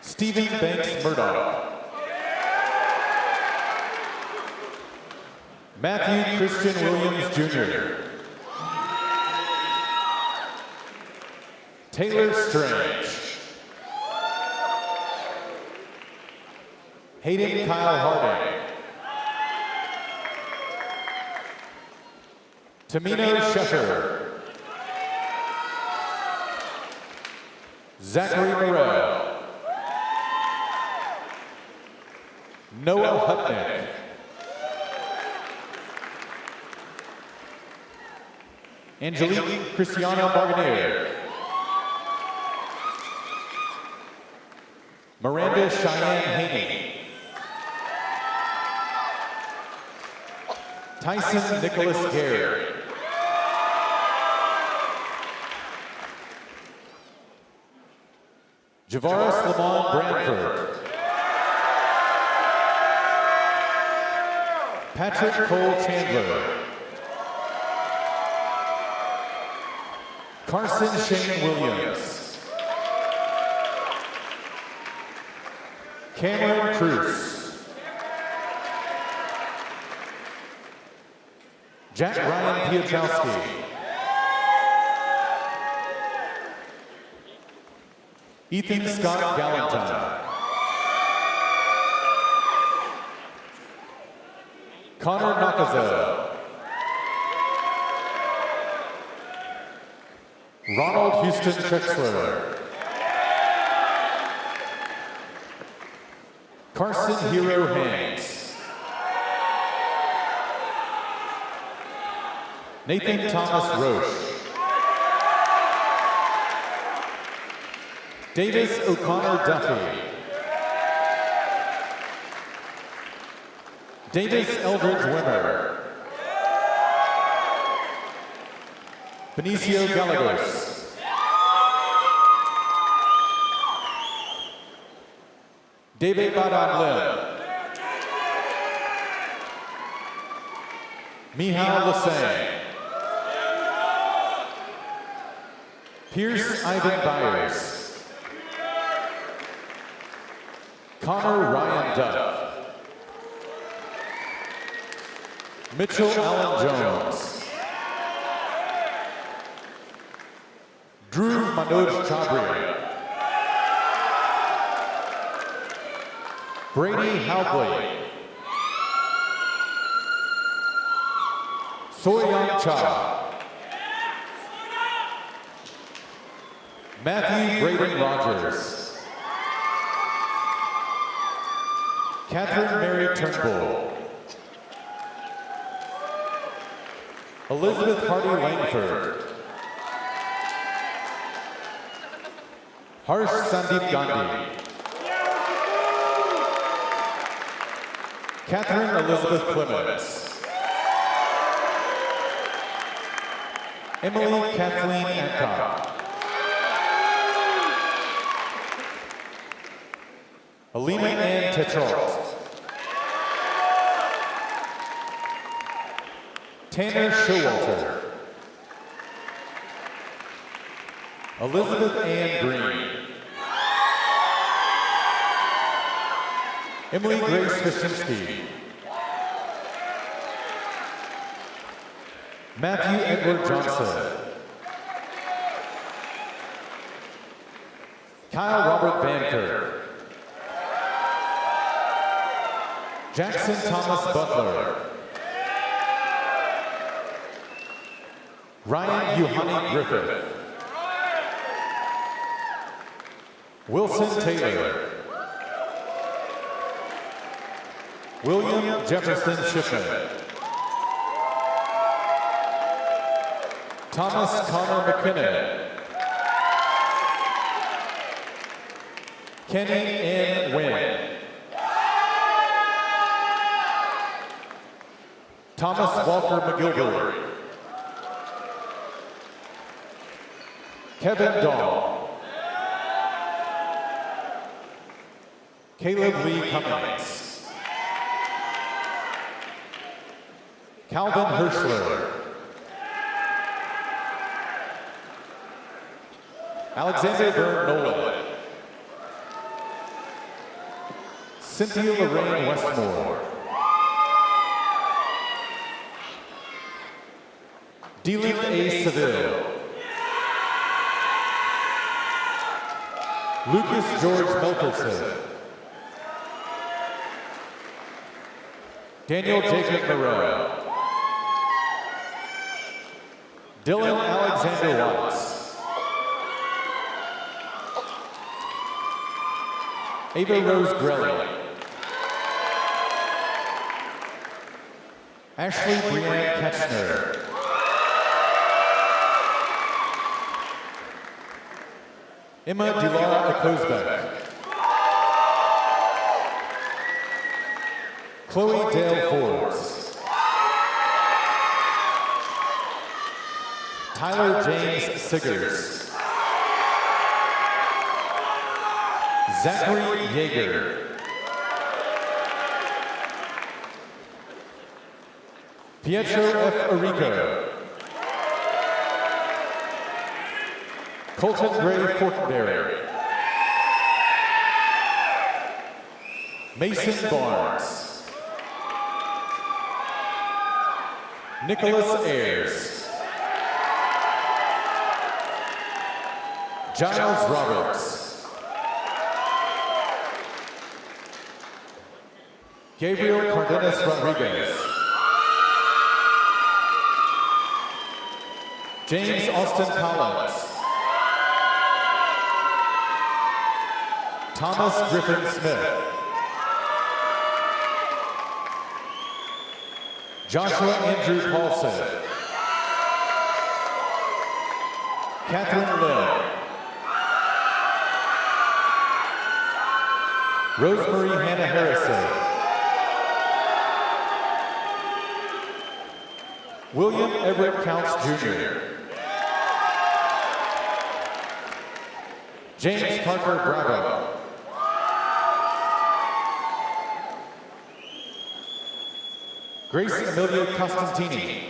Stephen Banks Murdoch. Matthew Christian Williams Jr. Taylor Strange. Hayden Kyle Harding. Tamino Sheffer. Zachary Morrell. Noah Hutnick. Angelique Cristiano Marganier. Miranda Cheyenne Haney. Tyson Nicholas Gary. Javaris Lamont Branford. Patrick Cole Chandler. Carson Shane Williams. Cameron Cruz. Jack Ryan Piotrowski. Ethan Scott Galentine. Connor Nakazel. Ronald Houston Trexler. Carson Hero Haynes. Nathan Thomas Roche. Davis O'Connor Duffy. Davis Eldridge Wimmer. Benicio Gallegos. David Badon Lim. Mihal Lassane. Pierce Ivan Byers. Connor Ryan Duff. Mitchell Allen Jones. Drew Manoj Chabria. Brady Howbley. Soyoung Cha. Matthew Braden Rogers. Catherine Mary Turnbull. Elizabeth Hardy Langford. Harsh Sandeep Gandhi. Catherine Elizabeth Clements. Emily Kathleen Adcock. Alina Ann Tetrault. Tanner Showalter. Elizabeth Ann Green. Emily Grace Wyszynski. Matthew Edward Johnson. Kyle Robert Van Kirk. Jackson Thomas Butler. Ryan Yuhani Griffith. Wilson Taylor. William Jefferson Shipman. Thomas Connor McKinnon. Kenny N. Wynn. Thomas Walker McGilvery. Kevin Dahl. Caleb Lee Cummings. Calvin Hirschler. Alexander Vern Nolan. Cynthia Lorraine Westmore. Dylan A. Seville. Lucas George Melkerson. Daniel Jacob Moreau. Dylan Alexander Watts. Ava Rose Grelly. Ashley Brianne Ketchner. Emma Dilara Akozbeck. Chloe Dale Forbes. Tyler James Siggers. Zachary Yeager. Pietro F. Arico. Colton Gray Fortenberry. Mason Barnes. Nicholas Ayers. Giles Roberts. Gabriel Cardenas Rodriguez. James Austin Collins. Thomas Griffin Smith. Joshua Andrew Paulson. Catherine Lynn. Rosemary Hannah Harrison. William Everett Counts Jr. James Parker Bravo. Grace Amelia Costantini.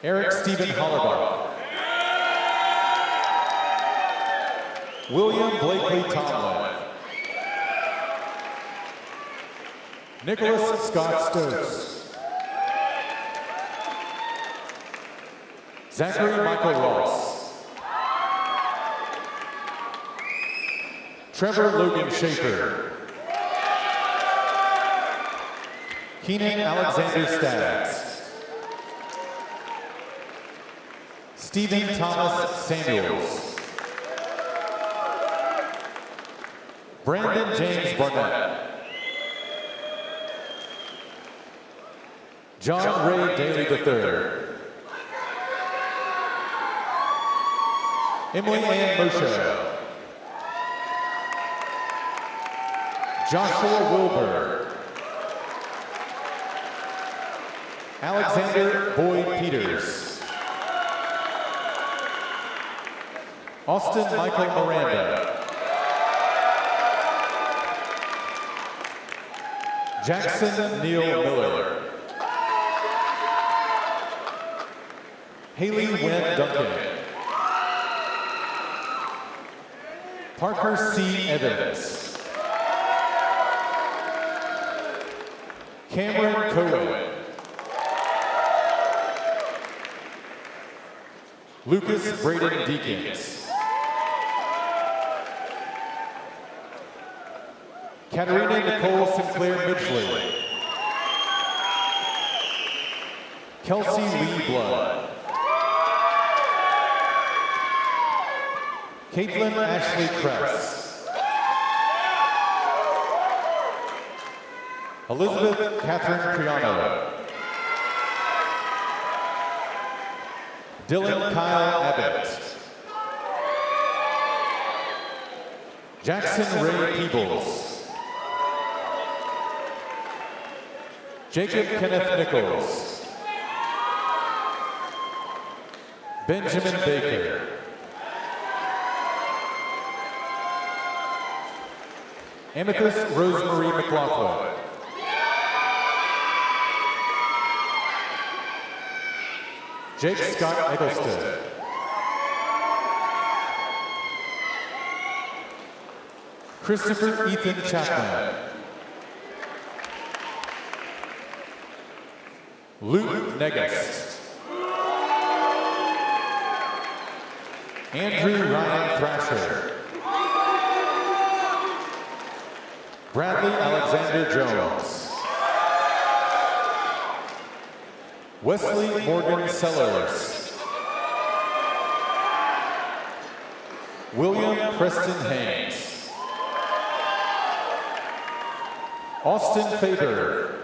Eric Stephen Hollerbach. William Blakely Tomlin. Nicholas Scott Stokes. Zachary Michael Ross. Trevor Logan Schaefer. Keenan Alexander Staggs. Stephen Thomas Samuels. Brandon James Barnett. John Ray Daly III. Emily Ann Moshe. Joshua Wilbur. Alexander Boyd Peters. Austin Michael Miranda. Jackson Neil Miller. Haley Wynn Duncan. Parker C. Evans. Cameron Cohen. Lucas Braden Deakins. Katerina Nicole Sinclair Midgley. Kelsey Lee Blood. Caitlin Ashley Kress. Elizabeth Catherine Priano. Dylan Kyle Abbott. Jackson Ray Peebles. Jacob Kenneth Nichols. Benjamin Baker. Amethyst Rosemarie McLaughlin. Jake Scott Eggleston. Christopher Ethan Chapman. Luke Negast. Andrew Ryan Thrasher. Bradley Alexander Jones. Wesley Morgan Sellers. William Preston Haynes. Austin Faber.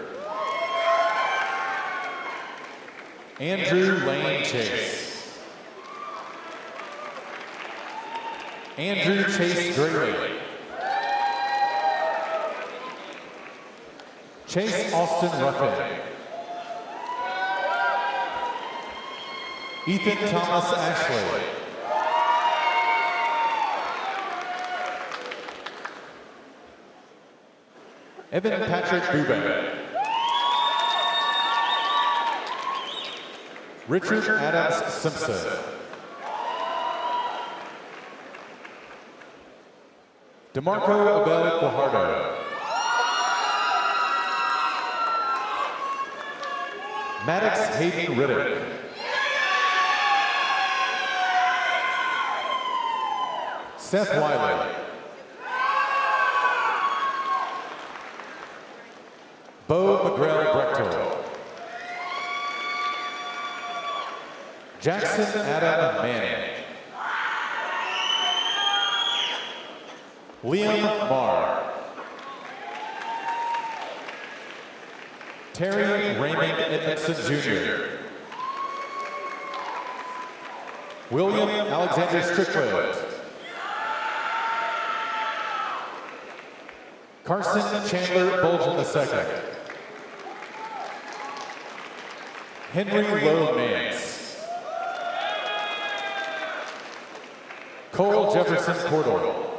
Andrew Lane Chase. Andrew Chase Grayley. Chase Austin Ruffin. Ethan Thomas Ashley. Evan Patrick Bube. Richard Adams Simpson. DeMarco Abel Guajardo. Maddox Hayden Riddick. Seth Wiley. Bo McGrell Brechtel. Jackson Adam Manning. Liam Marr. Terry Raymond Edmondson Jr. William Alexander Strickland. Carson Chandler Bolgen II. Henry Lowe Nance. Cole Jefferson Cordell.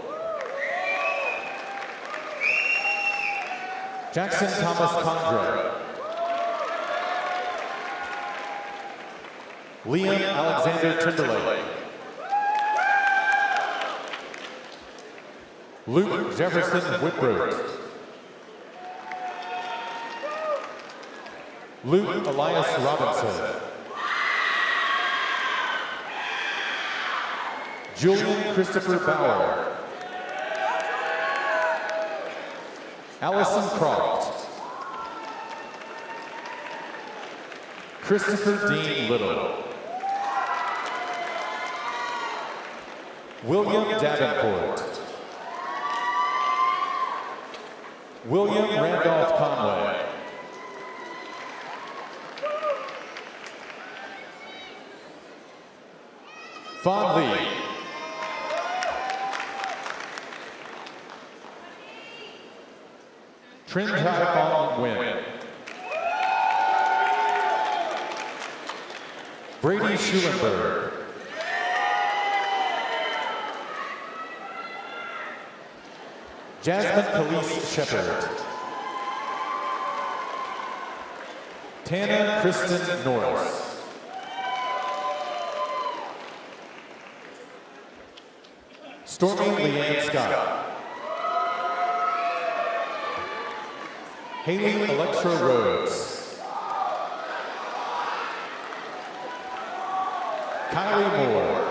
Jackson Thomas Condra. Liam Alexander Timberlake. Luke Jefferson Whitbrook. Luke Elias Robinson. Julian Christopher Bauer. Allison Croft. Christopher Dean Little. William Davenport. William Randolph Conway. Fawn Lee. Trin Thai Fong Nguyen. Brady Schulenberg. Jasmine Khalees Shepard. Tana Kristen Norris. Stormy Leanne Scott. Haley Electra Rhodes. Kylie Moore.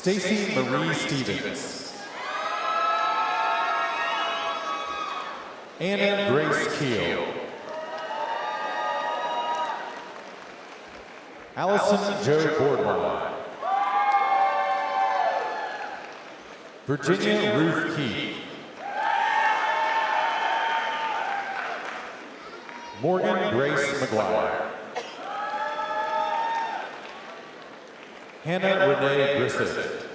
Stacy Marie Stevens. Anna Grace Keel. Allison Jo Boardwell. Virginia Ruth Keith. Morgan Grace McGuire. Hannah Renee Grissett.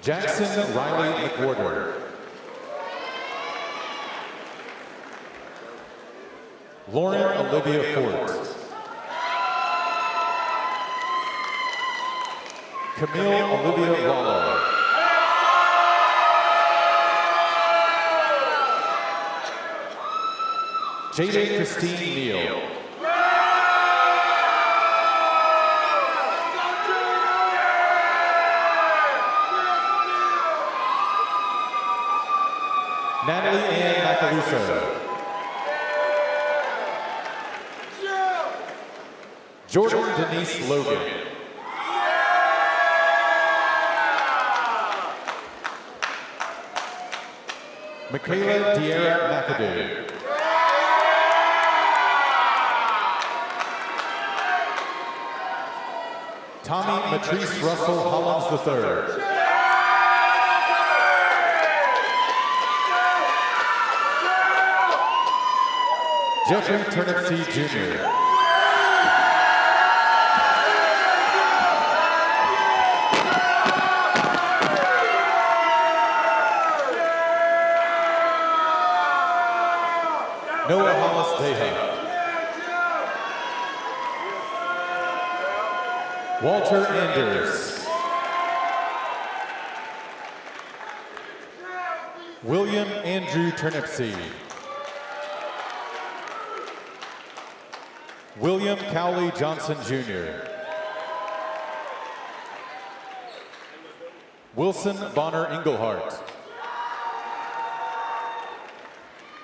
Jackson Riley McWhorter. Lauren Olivia Fort. Camille Olivia Lawler. Jada Christine Neal. Natalie Ann Macaluso. Jordan Denise Logan. Michaela De'Ara McAdoo. Tommy Matrice Russell Hollins III. Jeffrey Turnipseed Jr. Noah Hollis Deha. Walter Anders. William Andrew Turnipseed. William Cowley Johnson Jr. Wilson Bonner Englehart.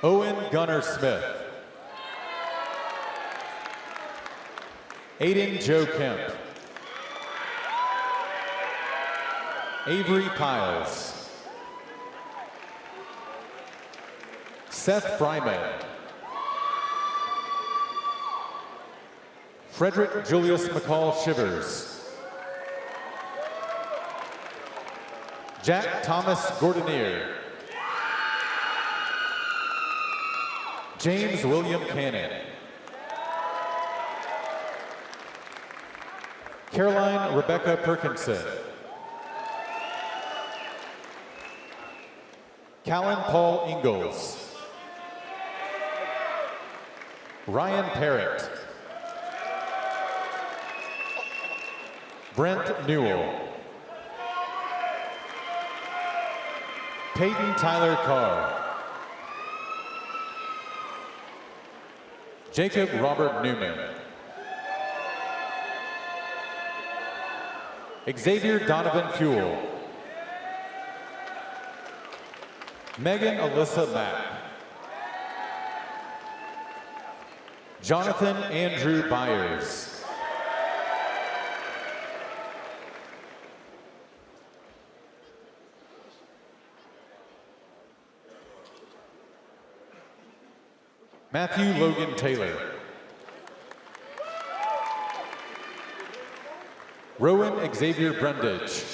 Owen Gunnar Smith. Aiden Joe Kemp. Avery Piles. Seth Fryman. Frederick Julius McCall Shivers. Jack Thomas Gordonier. James William Cannon. Caroline Rebecca Perkinson. Callan Paul Ingalls. Ryan Parrott. Brent Newell. Peyton Tyler Carr. Jacob Robert Newman. Xavier Donovan Fuel. Megan Alyssa Mack. Jonathan Andrew Byers. Matthew Logan Taylor. Rowan Xavier Brundage.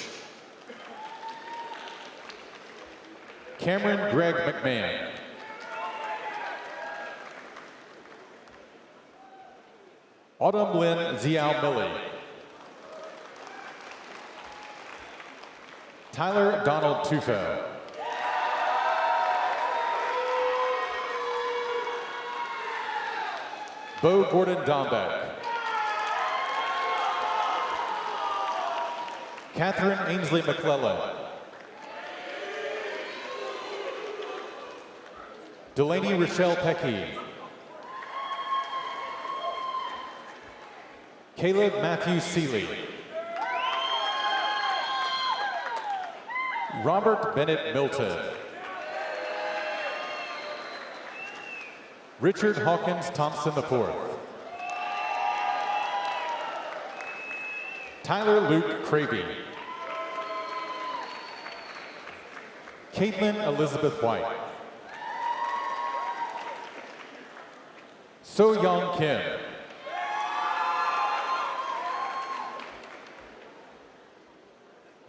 Cameron Greg McMahon. Autumn Lynn Ziao Milley. Tyler Donald Tufel. Bo Gordon Dombeck. Catherine Ainsley McClellan. Delaney Rochelle Pecky. Caleb Matthew Seeley. Robert Bennett Milton. Richard Hawkins Thompson IV. Tyler Luke Cravey. Caitlin Elizabeth White. So Young Kim.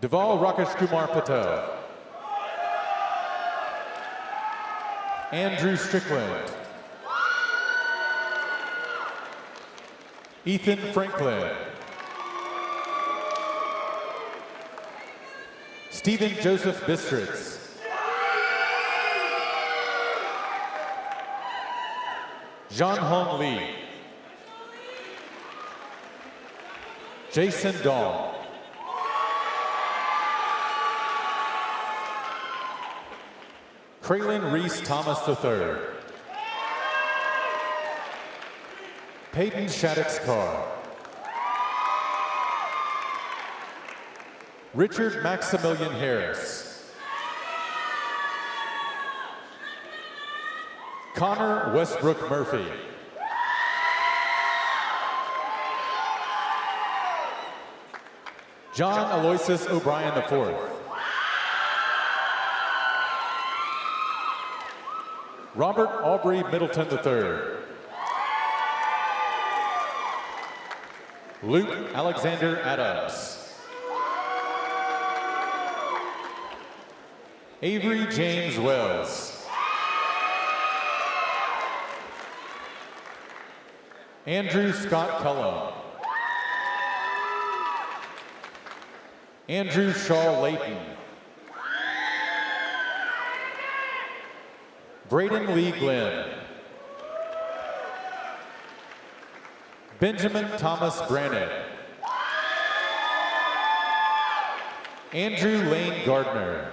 Deval Rakesh Kumar Patel. Andrew Strickland. Ethan Franklin. Stephen Joseph Bistritz. Jean Hong Lee. Jason Dong. Kraylin Reese Thomas III. Peyton Shaddix Carr. Richard Maximilian Harris. Connor Westbrook Murphy. John Aloysius O'Brien IV. Robert Aubrey Middleton III. Luke Alexander Adams. Avery James Wells. Andrew Scott Cullum. Andrew Shaw Layton. Braden Lee Glenn. Benjamin Thomas Brannon. Andrew Lane Gardner.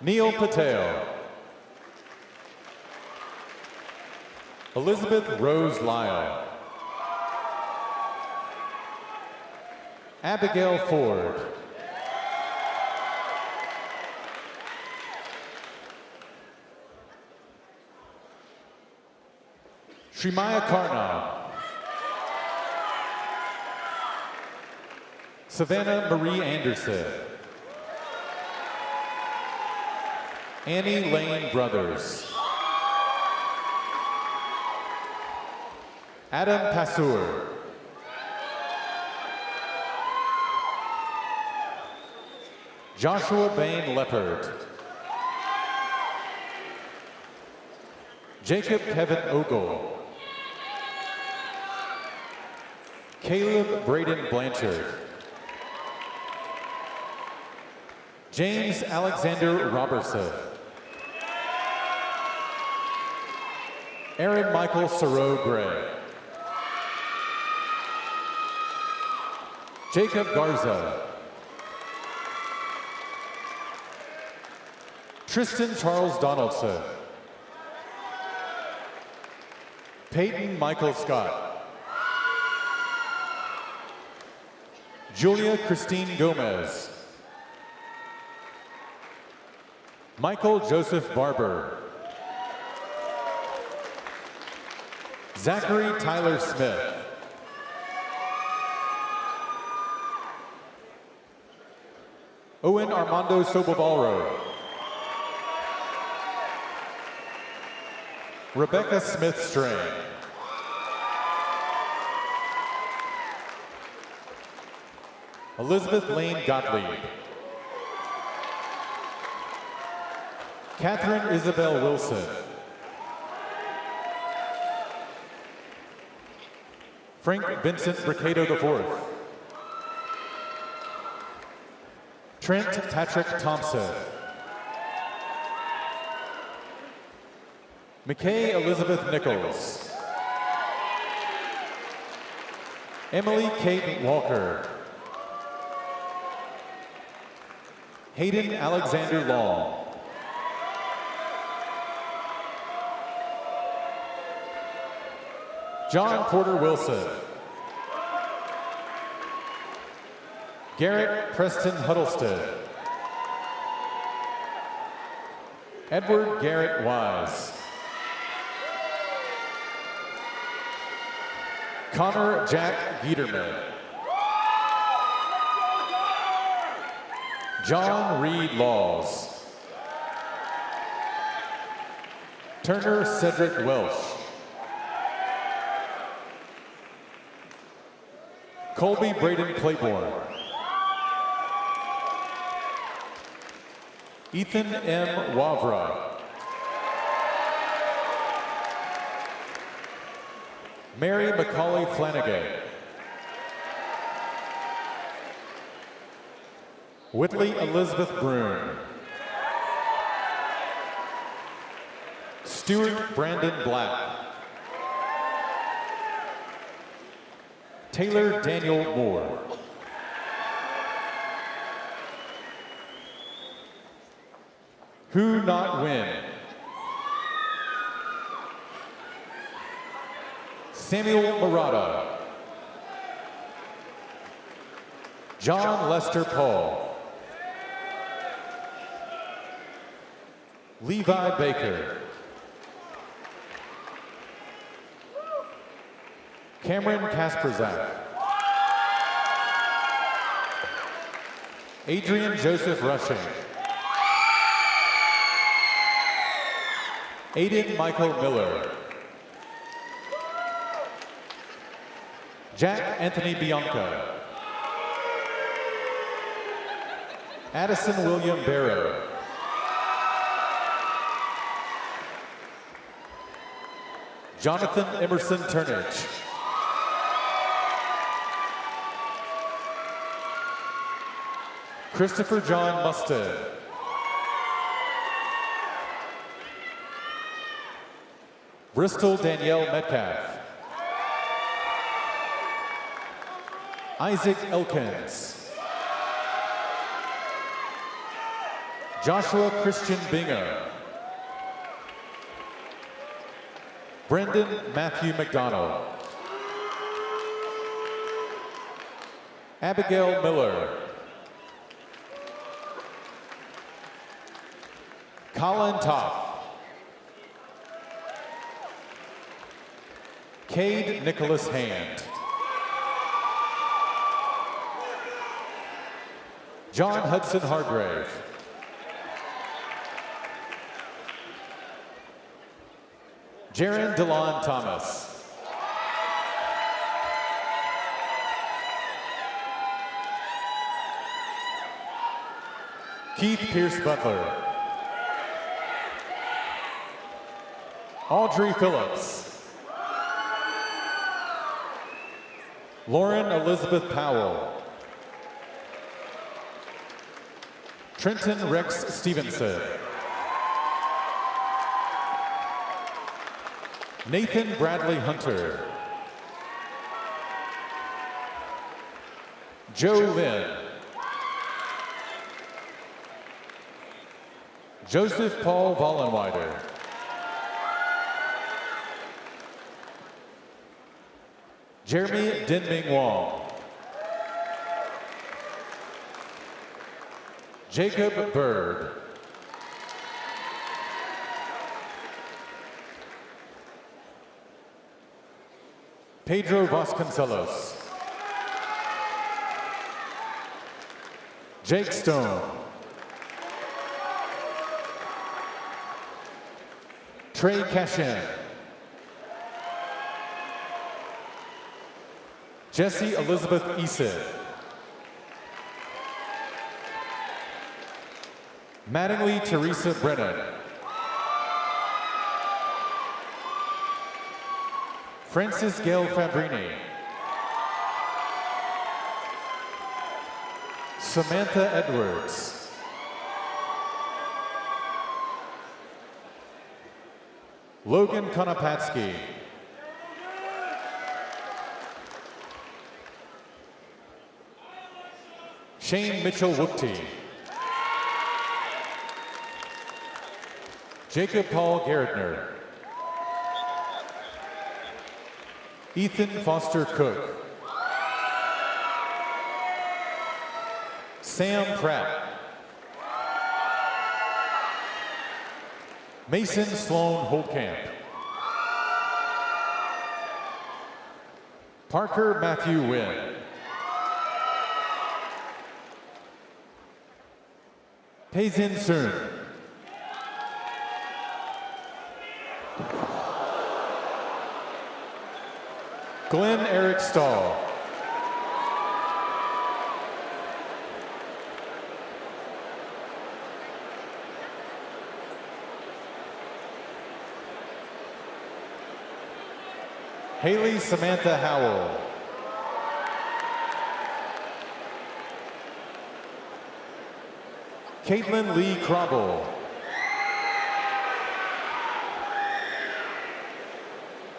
Neil Patel. Elizabeth Rose Lyle. Abigail Ford. Shrimaya Karna. Savannah Marie Anderson. Annie Lane Brothers. Adam Passur. Joshua Bain Leopard. Jacob Kevin Ogle. Caleb Braden Blanchard. James Alexander Robertson. Aaron Michael Sorrow Gray. Jacob Garza. Tristan Charles Donaldson. Peyton Michael Scott. Julia Christine Gomez. Michael Joseph Barber. Zachary Tyler Smith. Owen Armando Sobovalro. Rebecca Smith Strain. Elizabeth Lane Gottlieb. Catherine Isabel Wilson. Frank Vincent Bricado IV. Trent Patrick Thompson. McKay Elizabeth Nichols. Emily Kate Walker. Hayden Alexander Long. John Porter Wilson. Garrett Preston Huddleston. Edward Garrett Wise. Connor Jack Giederman. John Reed Laws. Turner Cedric Welsh. Colby Braden Claiborne. Ethan M. Wavra. Mary McCauley Flanagan. Whitley Elizabeth Brune. Stuart Brandon Black. Taylor Daniel Moore. Who Not Win. Samuel Murata. John Lester Paul. Levi Baker. Cameron Kasperzak. Adrian Joseph Rushing. Aiden Michael Miller. Jack Anthony Bianca. Addison William Barrow. Jonathan Emerson Turnage. Christopher John Musted. Bristol Danielle Metcalf. Isaac Elkins. Joshua Christian Bingham. Brendan Matthew McDonald. Abigail Miller. Colin Toff. Cade Nicholas Hand. John Hudson Hargrave. Jaron DeLon Thomas. Keith Pierce Butler. Audrey Phillips. Lauren Elizabeth Powell. Trenton Rex Stevenson. Nathan Bradley Hunter. Joe Lynn. Joseph Paul Vollenweider. Jeremy Denming Wong. Jacob Bird. Pedro Vasconcelos. Jake Stone. Trey Cashin. Jessie Elizabeth Eason. Mattingly Teresa Brennan. Francis Gail Fabrini. Samantha Edwards. Logan Konopatsky. Shane Mitchell-Wookty. Jacob Paul Garrettner. Ethan Foster Cook. Sam Pratt. Mason Sloan Holtkamp. Parker Matthew Wynn. Tae-Sin Soon. Glenn Eric Stahl. Haley Samantha Howell. Caitlin Lee Crobble.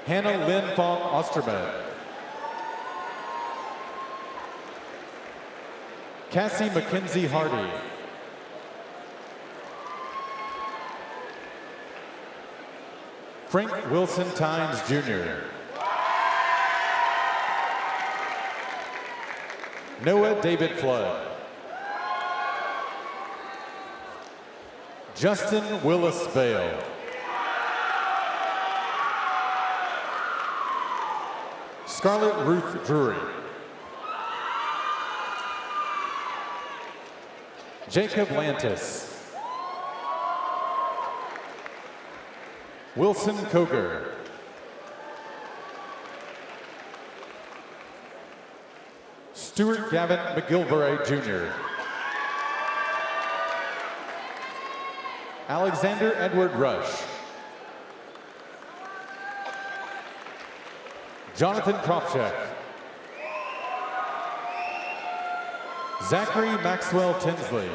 Hannah Lynn Fong Osterman. Cassie Mackenzie Hardy. Frank Wilson Tynes Jr. Noah David Flood. Justin Willis Bale. Scarlett Ruth Drury. Jacob Lantis. Wilson Koger. Stuart Gavin McGilvray Jr. Alexander Edward Rush. Jonathan Kropchak. Zachary Maxwell Tinsley.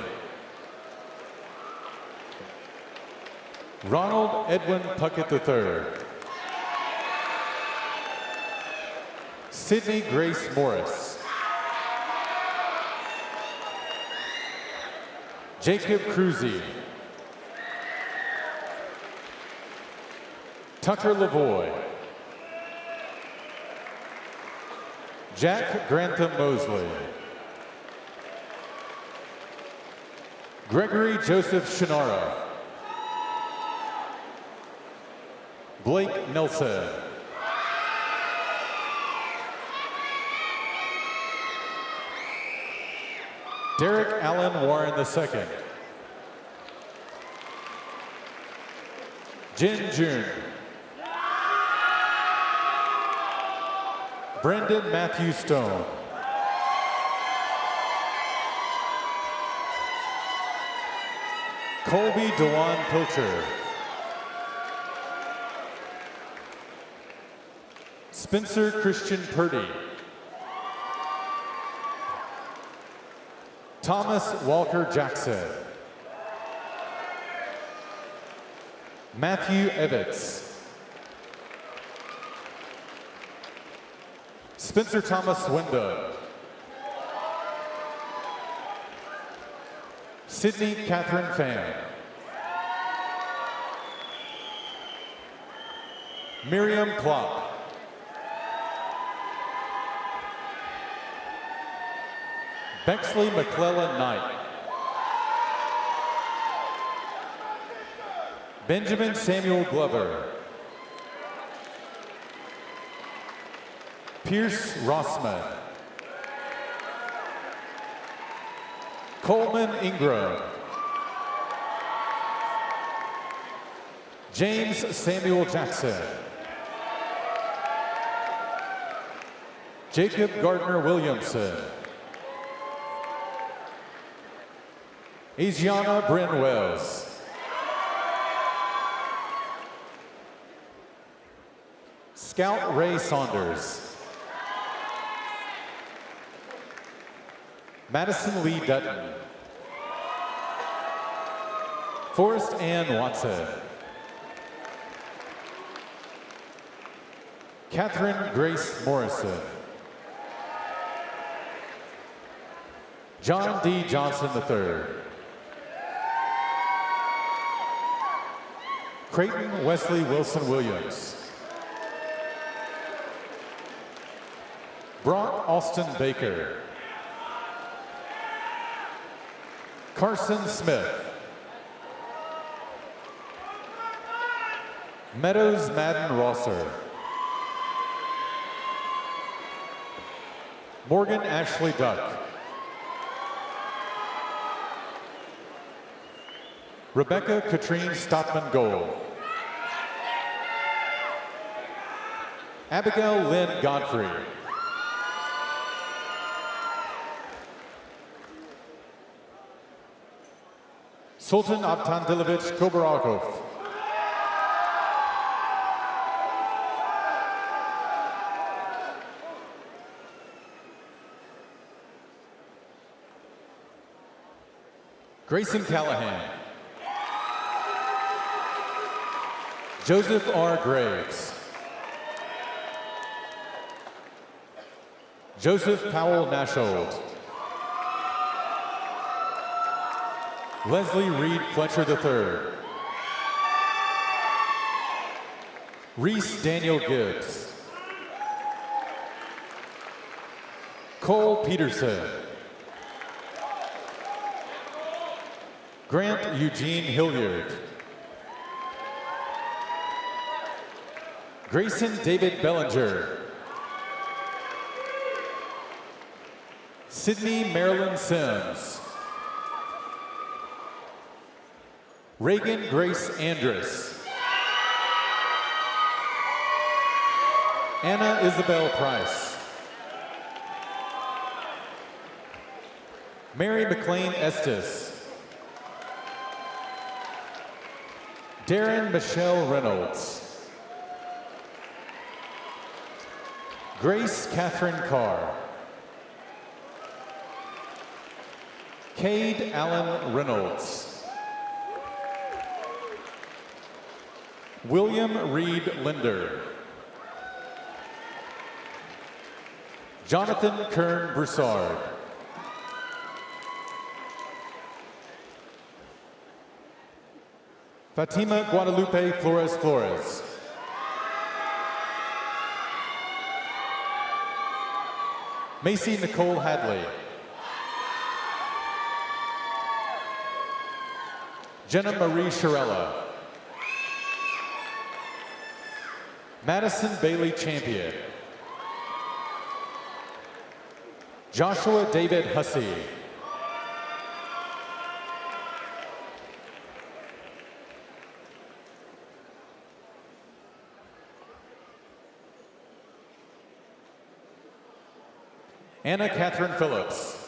Ronald Edwin Puckett III. Sydney Grace Morris. Jacob Cruzy. Tucker Lavoie. Jack Grantham Mosley. Gregory Joseph Shannara. Blake Nelson. Derek Allen Warren II. Jin June. Brendan Matthew Stone. Colby Dewan Pilcher. Spencer Christian Purdy. Thomas Walker Jackson. Matthew Evans. Spencer Thomas Wyndham. Sydney Catherine Pham. Miriam Klopp. Bexley McClellan Knight. Benjamin Samuel Glover. Pierce Rossman. Coleman Ingram. James Samuel Jackson. Jacob Gardner Williamson. Asiana Bryn Wells. Scout Ray Saunders. Madison Lee Dutton. Forrest Ann Watson. Catherine Grace Morrison. John D. Johnson III. Creighton Wesley Wilson Williams. Brock Austin Baker. Carson Smith. Meadows Madden Rosser. Morgan Ashley Duck. Rebecca Katrine Stockman Gold. Abigail Lynn Godfrey. Sultan Abtandilovich Kobarakov. Grayson Callahan. Joseph R. Graves. Joseph Powell Nashold. Leslie Reed Fletcher III. Reese Daniel Gibbs. Cole Peterson. Grant Eugene Hilliard. Grayson David Bellinger. Sydney Marilyn Sims. Reagan Grace Andrus. Anna Isabel Price. Mary McLean Estes. Darren Michelle Reynolds. Grace Catherine Carr. Cade Allen Reynolds. William Reed Linder. Jonathan Kern Broussard. Fatima Guadalupe Flores Flores. Macy Nicole Hadley. Jenna Marie Shirella. Madison Bailey Champion. Joshua David Hussey. Anna Catherine Phillips.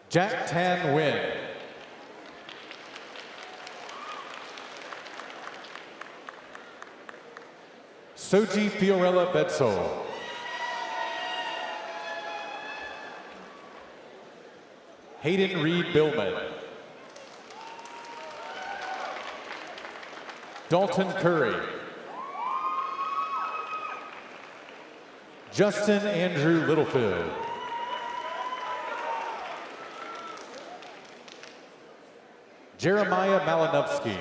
Jack Tan Nguyen. Soji Fiorella Bedsole. Hayden Reed Billman. Dalton Curry. Justin Andrew Littlefield. Jeremiah Malinowski.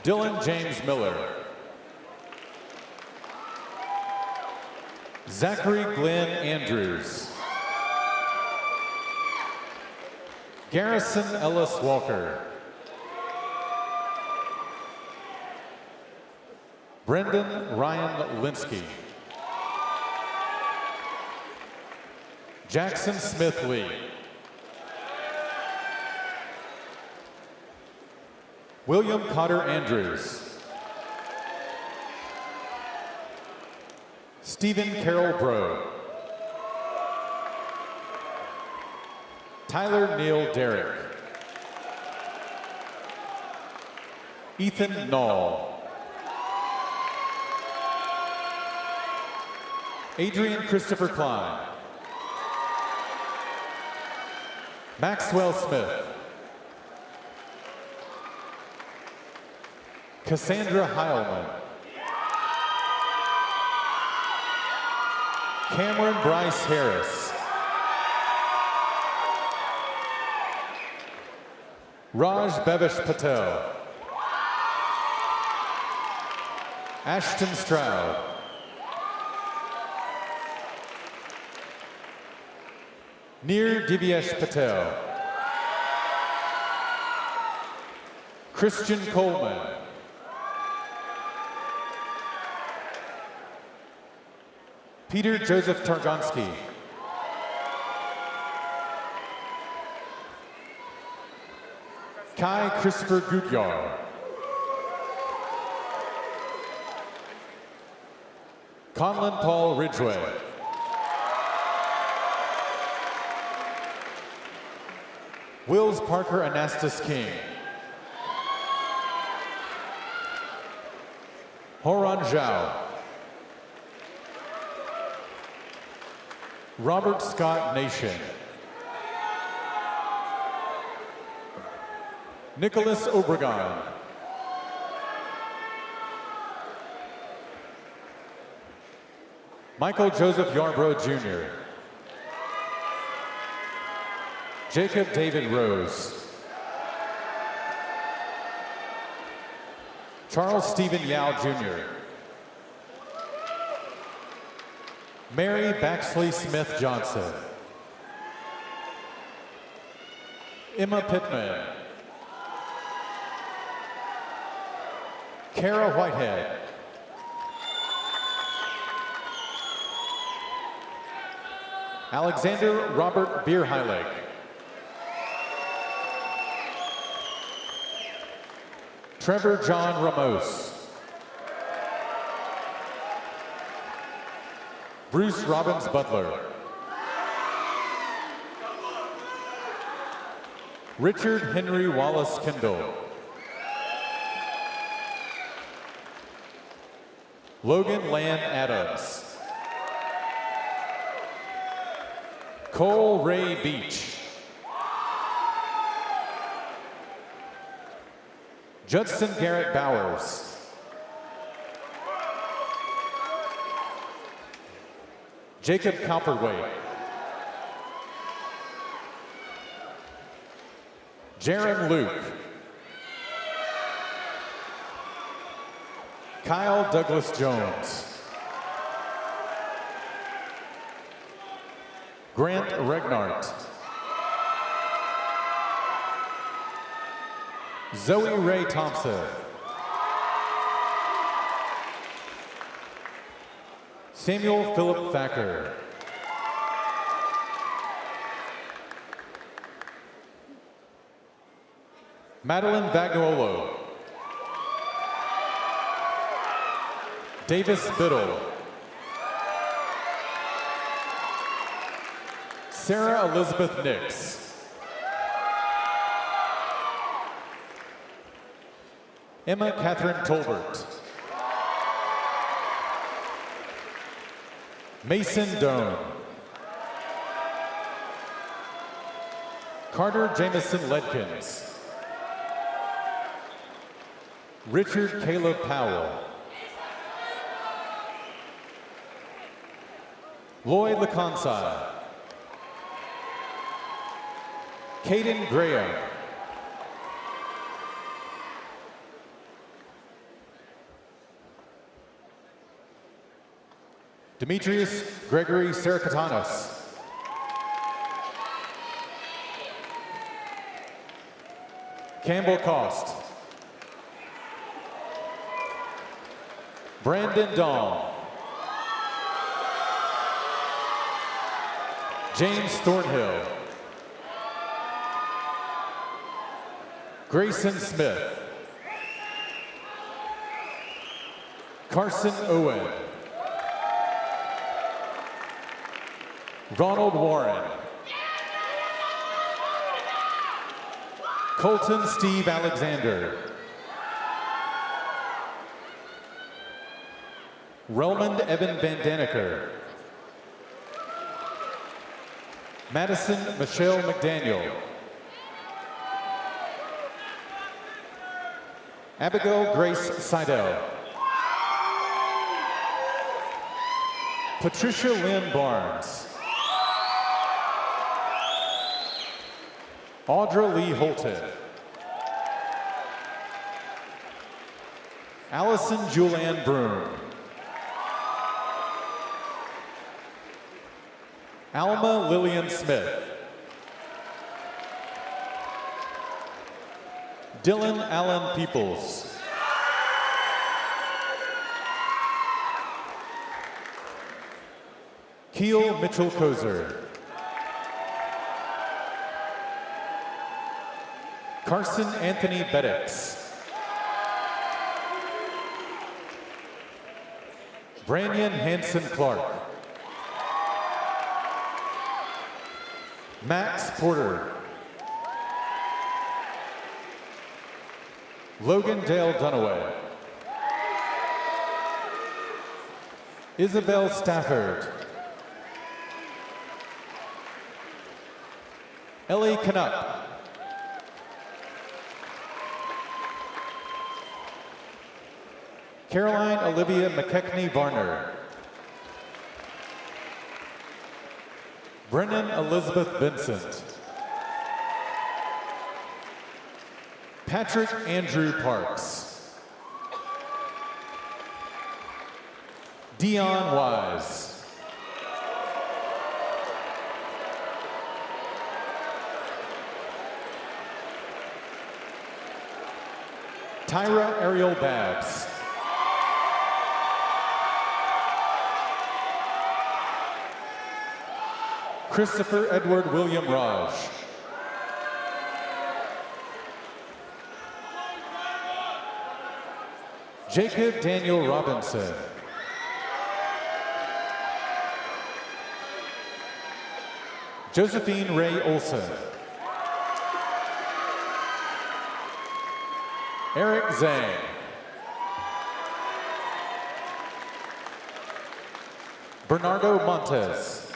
Dylan James Miller. Zachary Glenn Andrews. Garrison Ellis Walker. Brendan Ryan Linsky. Jackson Smith Lee. William Cotter Andrews. Stephen Carroll Bro. Tyler Neal Derrick. Ethan Nall. Adrian Christopher Klein. Maxwell Smith. Cassandra Heilman. Cameron Bryce Harris. Raj Bevish Patel. Ashton Stroud. Neer Divyesh Patel. Christian Coleman. Peter Joseph Targonsky. Kai Christopher Gutyar. Conlon Paul Ridgway. Wills Parker Anastas King. Horan Zhao. Robert Scott Nation. Nicholas Obregon. Michael Joseph Yarbrough Jr. Jacob David Rose. Charles Stephen Yao Jr. Mary Baxley Smith Johnson. Emma Pittman. Kara Whitehead. Alexander Robert Bierheilig. Trevor John Ramos. Bruce Robbins Butler. Richard Henry Wallace Kendall. Logan Land Adams. Cole Ray Beach. Judson Garrett Bowers. Jacob Cowperwaite. Jaron Luke. Kyle Douglas Jones. Grant Regnart. Zoe Ray Thompson. Samuel Philip Thacker. Madeline Vagnuolo. Davis Biddle. Sarah Elizabeth Nix. Emma Catherine Tolbert. Mason Doan. Carter Jameson Ledkins. Richard Caleb Powell. Lloyd Lekansai. Caden Graham. Demetrius Gregory Sarakatanis. Campbell Cost. Brandon Dahl. James Thornhill. Grayson Smith. Carson Owen. Ronald Warren. Colton Steve Alexander. Relmond Evan Van Daniker. Madison Michelle McDaniel. Abigail Grace Seidel. Patricia Lynn Barnes. Audra Lee Holton. Allison Julianne Broom. Alma Lillian Smith. Dylan Allen Peoples. Keel Mitchell Kozer. Carson Anthony Beddix. Branyan Hanson Clark. Max Porter. Logan Dale Dunaway. Isabel Stafford. Ellie Knupp. Caroline Olivia McKechnie Varner. Brennan Elizabeth Vincent. Patrick Andrew Parks. Dion Wise. Tyra Ariel Babs. Christopher Edward William Raj. Jacob Daniel Robinson. Josephine Ray Olson. Eric Zhang. Bernardo Montes.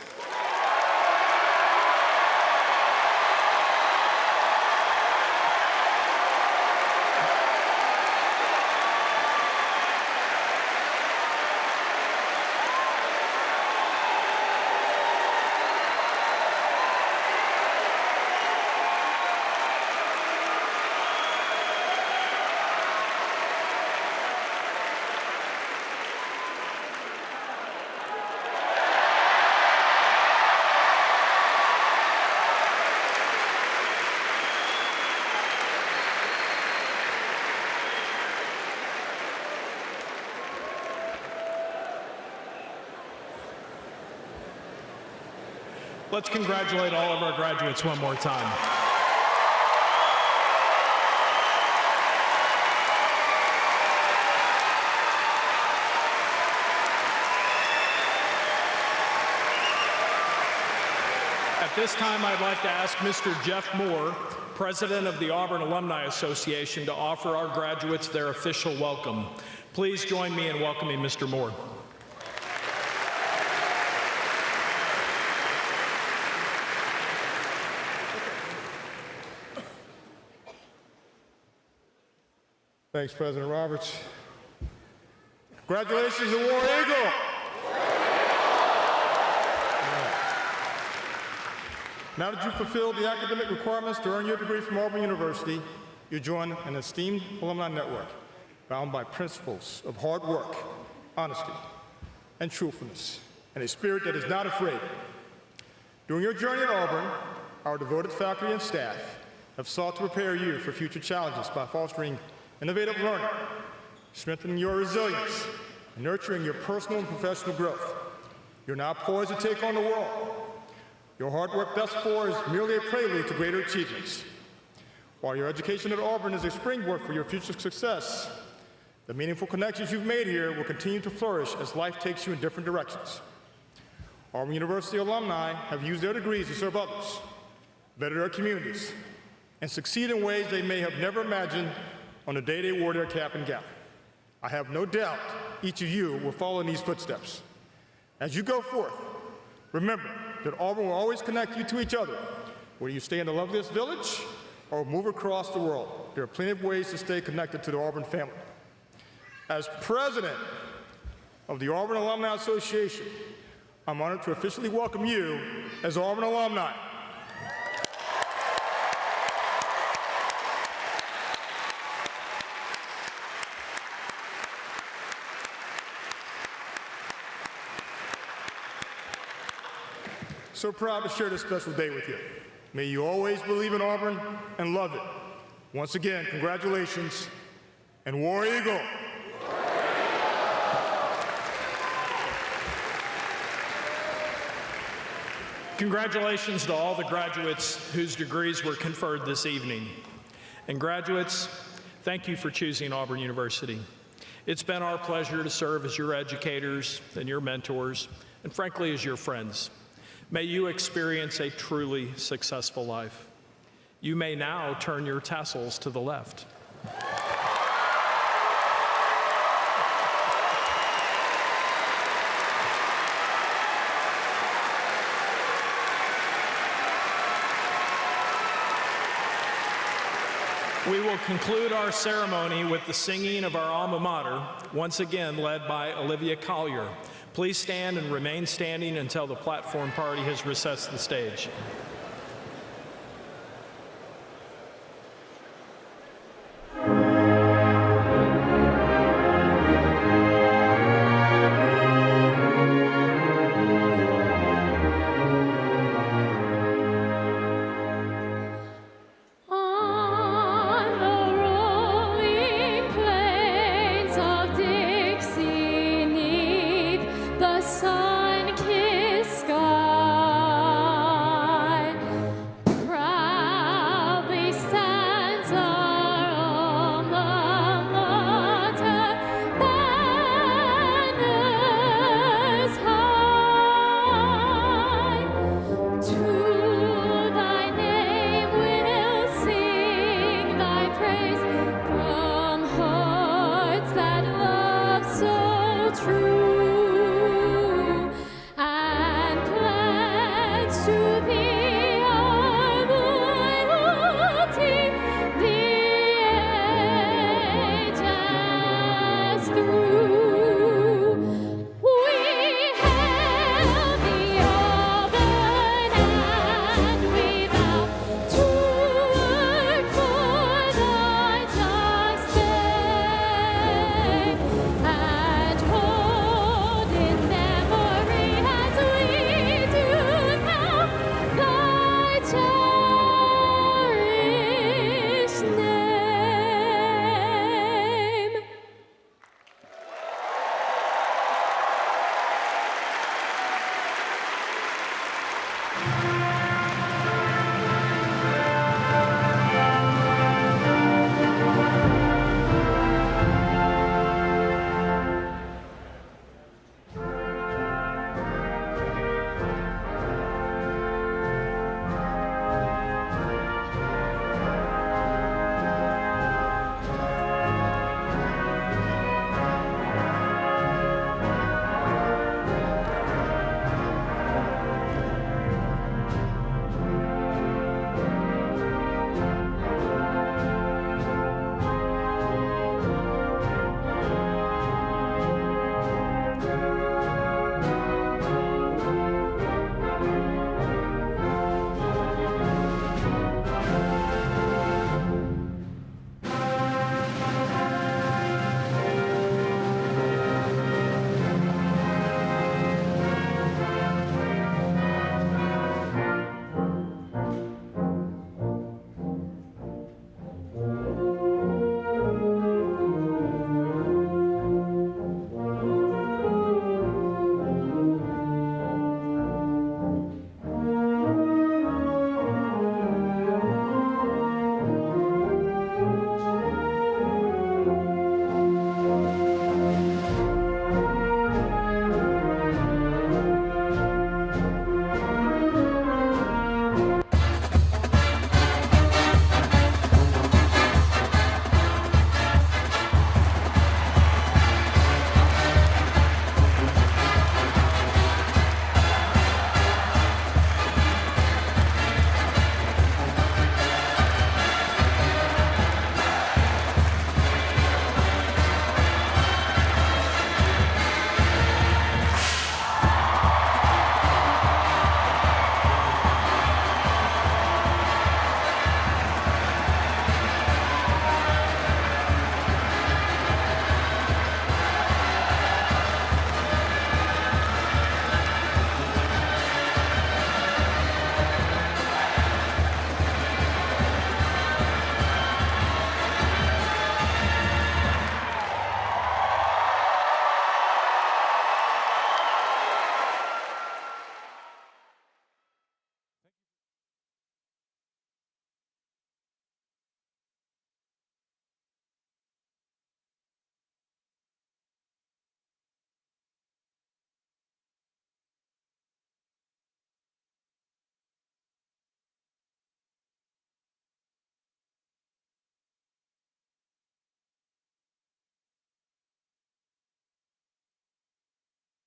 Let's congratulate all of our graduates one more time. At this time, I'd like to ask Mr. Jeff Moore, President of the Auburn Alumni Association, to offer our graduates their official welcome. Please join me in welcoming Mr. Moore. Thanks, President Roberts. Congratulations to War Eagle. Now that you've fulfilled the academic requirements to earn your degree from Auburn University, you join an esteemed alumni network bound by principles of hard work, honesty, and truthfulness, and a spirit that is not afraid. During your journey at Auburn, our devoted faculty and staff have sought to prepare you for future challenges by fostering innovative learning, strengthening your resilience, and nurturing your personal and professional growth. You're now poised to take on the world. Your hard work thus far is merely a prelude to greater achievements. While your education at Auburn is a springboard for your future success, the meaningful connections you've made here will continue to flourish as life takes you in different directions. Auburn University alumni have used their degrees to serve others, better their communities, and succeed in ways they may have never imagined on the day they wore their cap and gown. I have no doubt each of you will follow in these footsteps. As you go forth, remember that Auburn will always connect you to each other, whether you stay in the loveliest village or move across the world. There are plenty of ways to stay connected to the Auburn family. As president of the Auburn Alumni Association, I'm honored to officially welcome you as Auburn alumni. So proud to share this special day with you. May you always believe in Auburn and love it. Once again, congratulations, and War Eagle. Congratulations to all the graduates whose degrees were conferred this evening. And graduates, thank you for choosing Auburn University. It's been our pleasure to serve as your educators and your mentors, and frankly, as your friends. May you experience a truly successful life. You may now turn your tassels to the left. We will conclude our ceremony with the singing of our alma mater, once again led by Olivia Collier. Please stand and remain standing until the platform party has recessed the stage.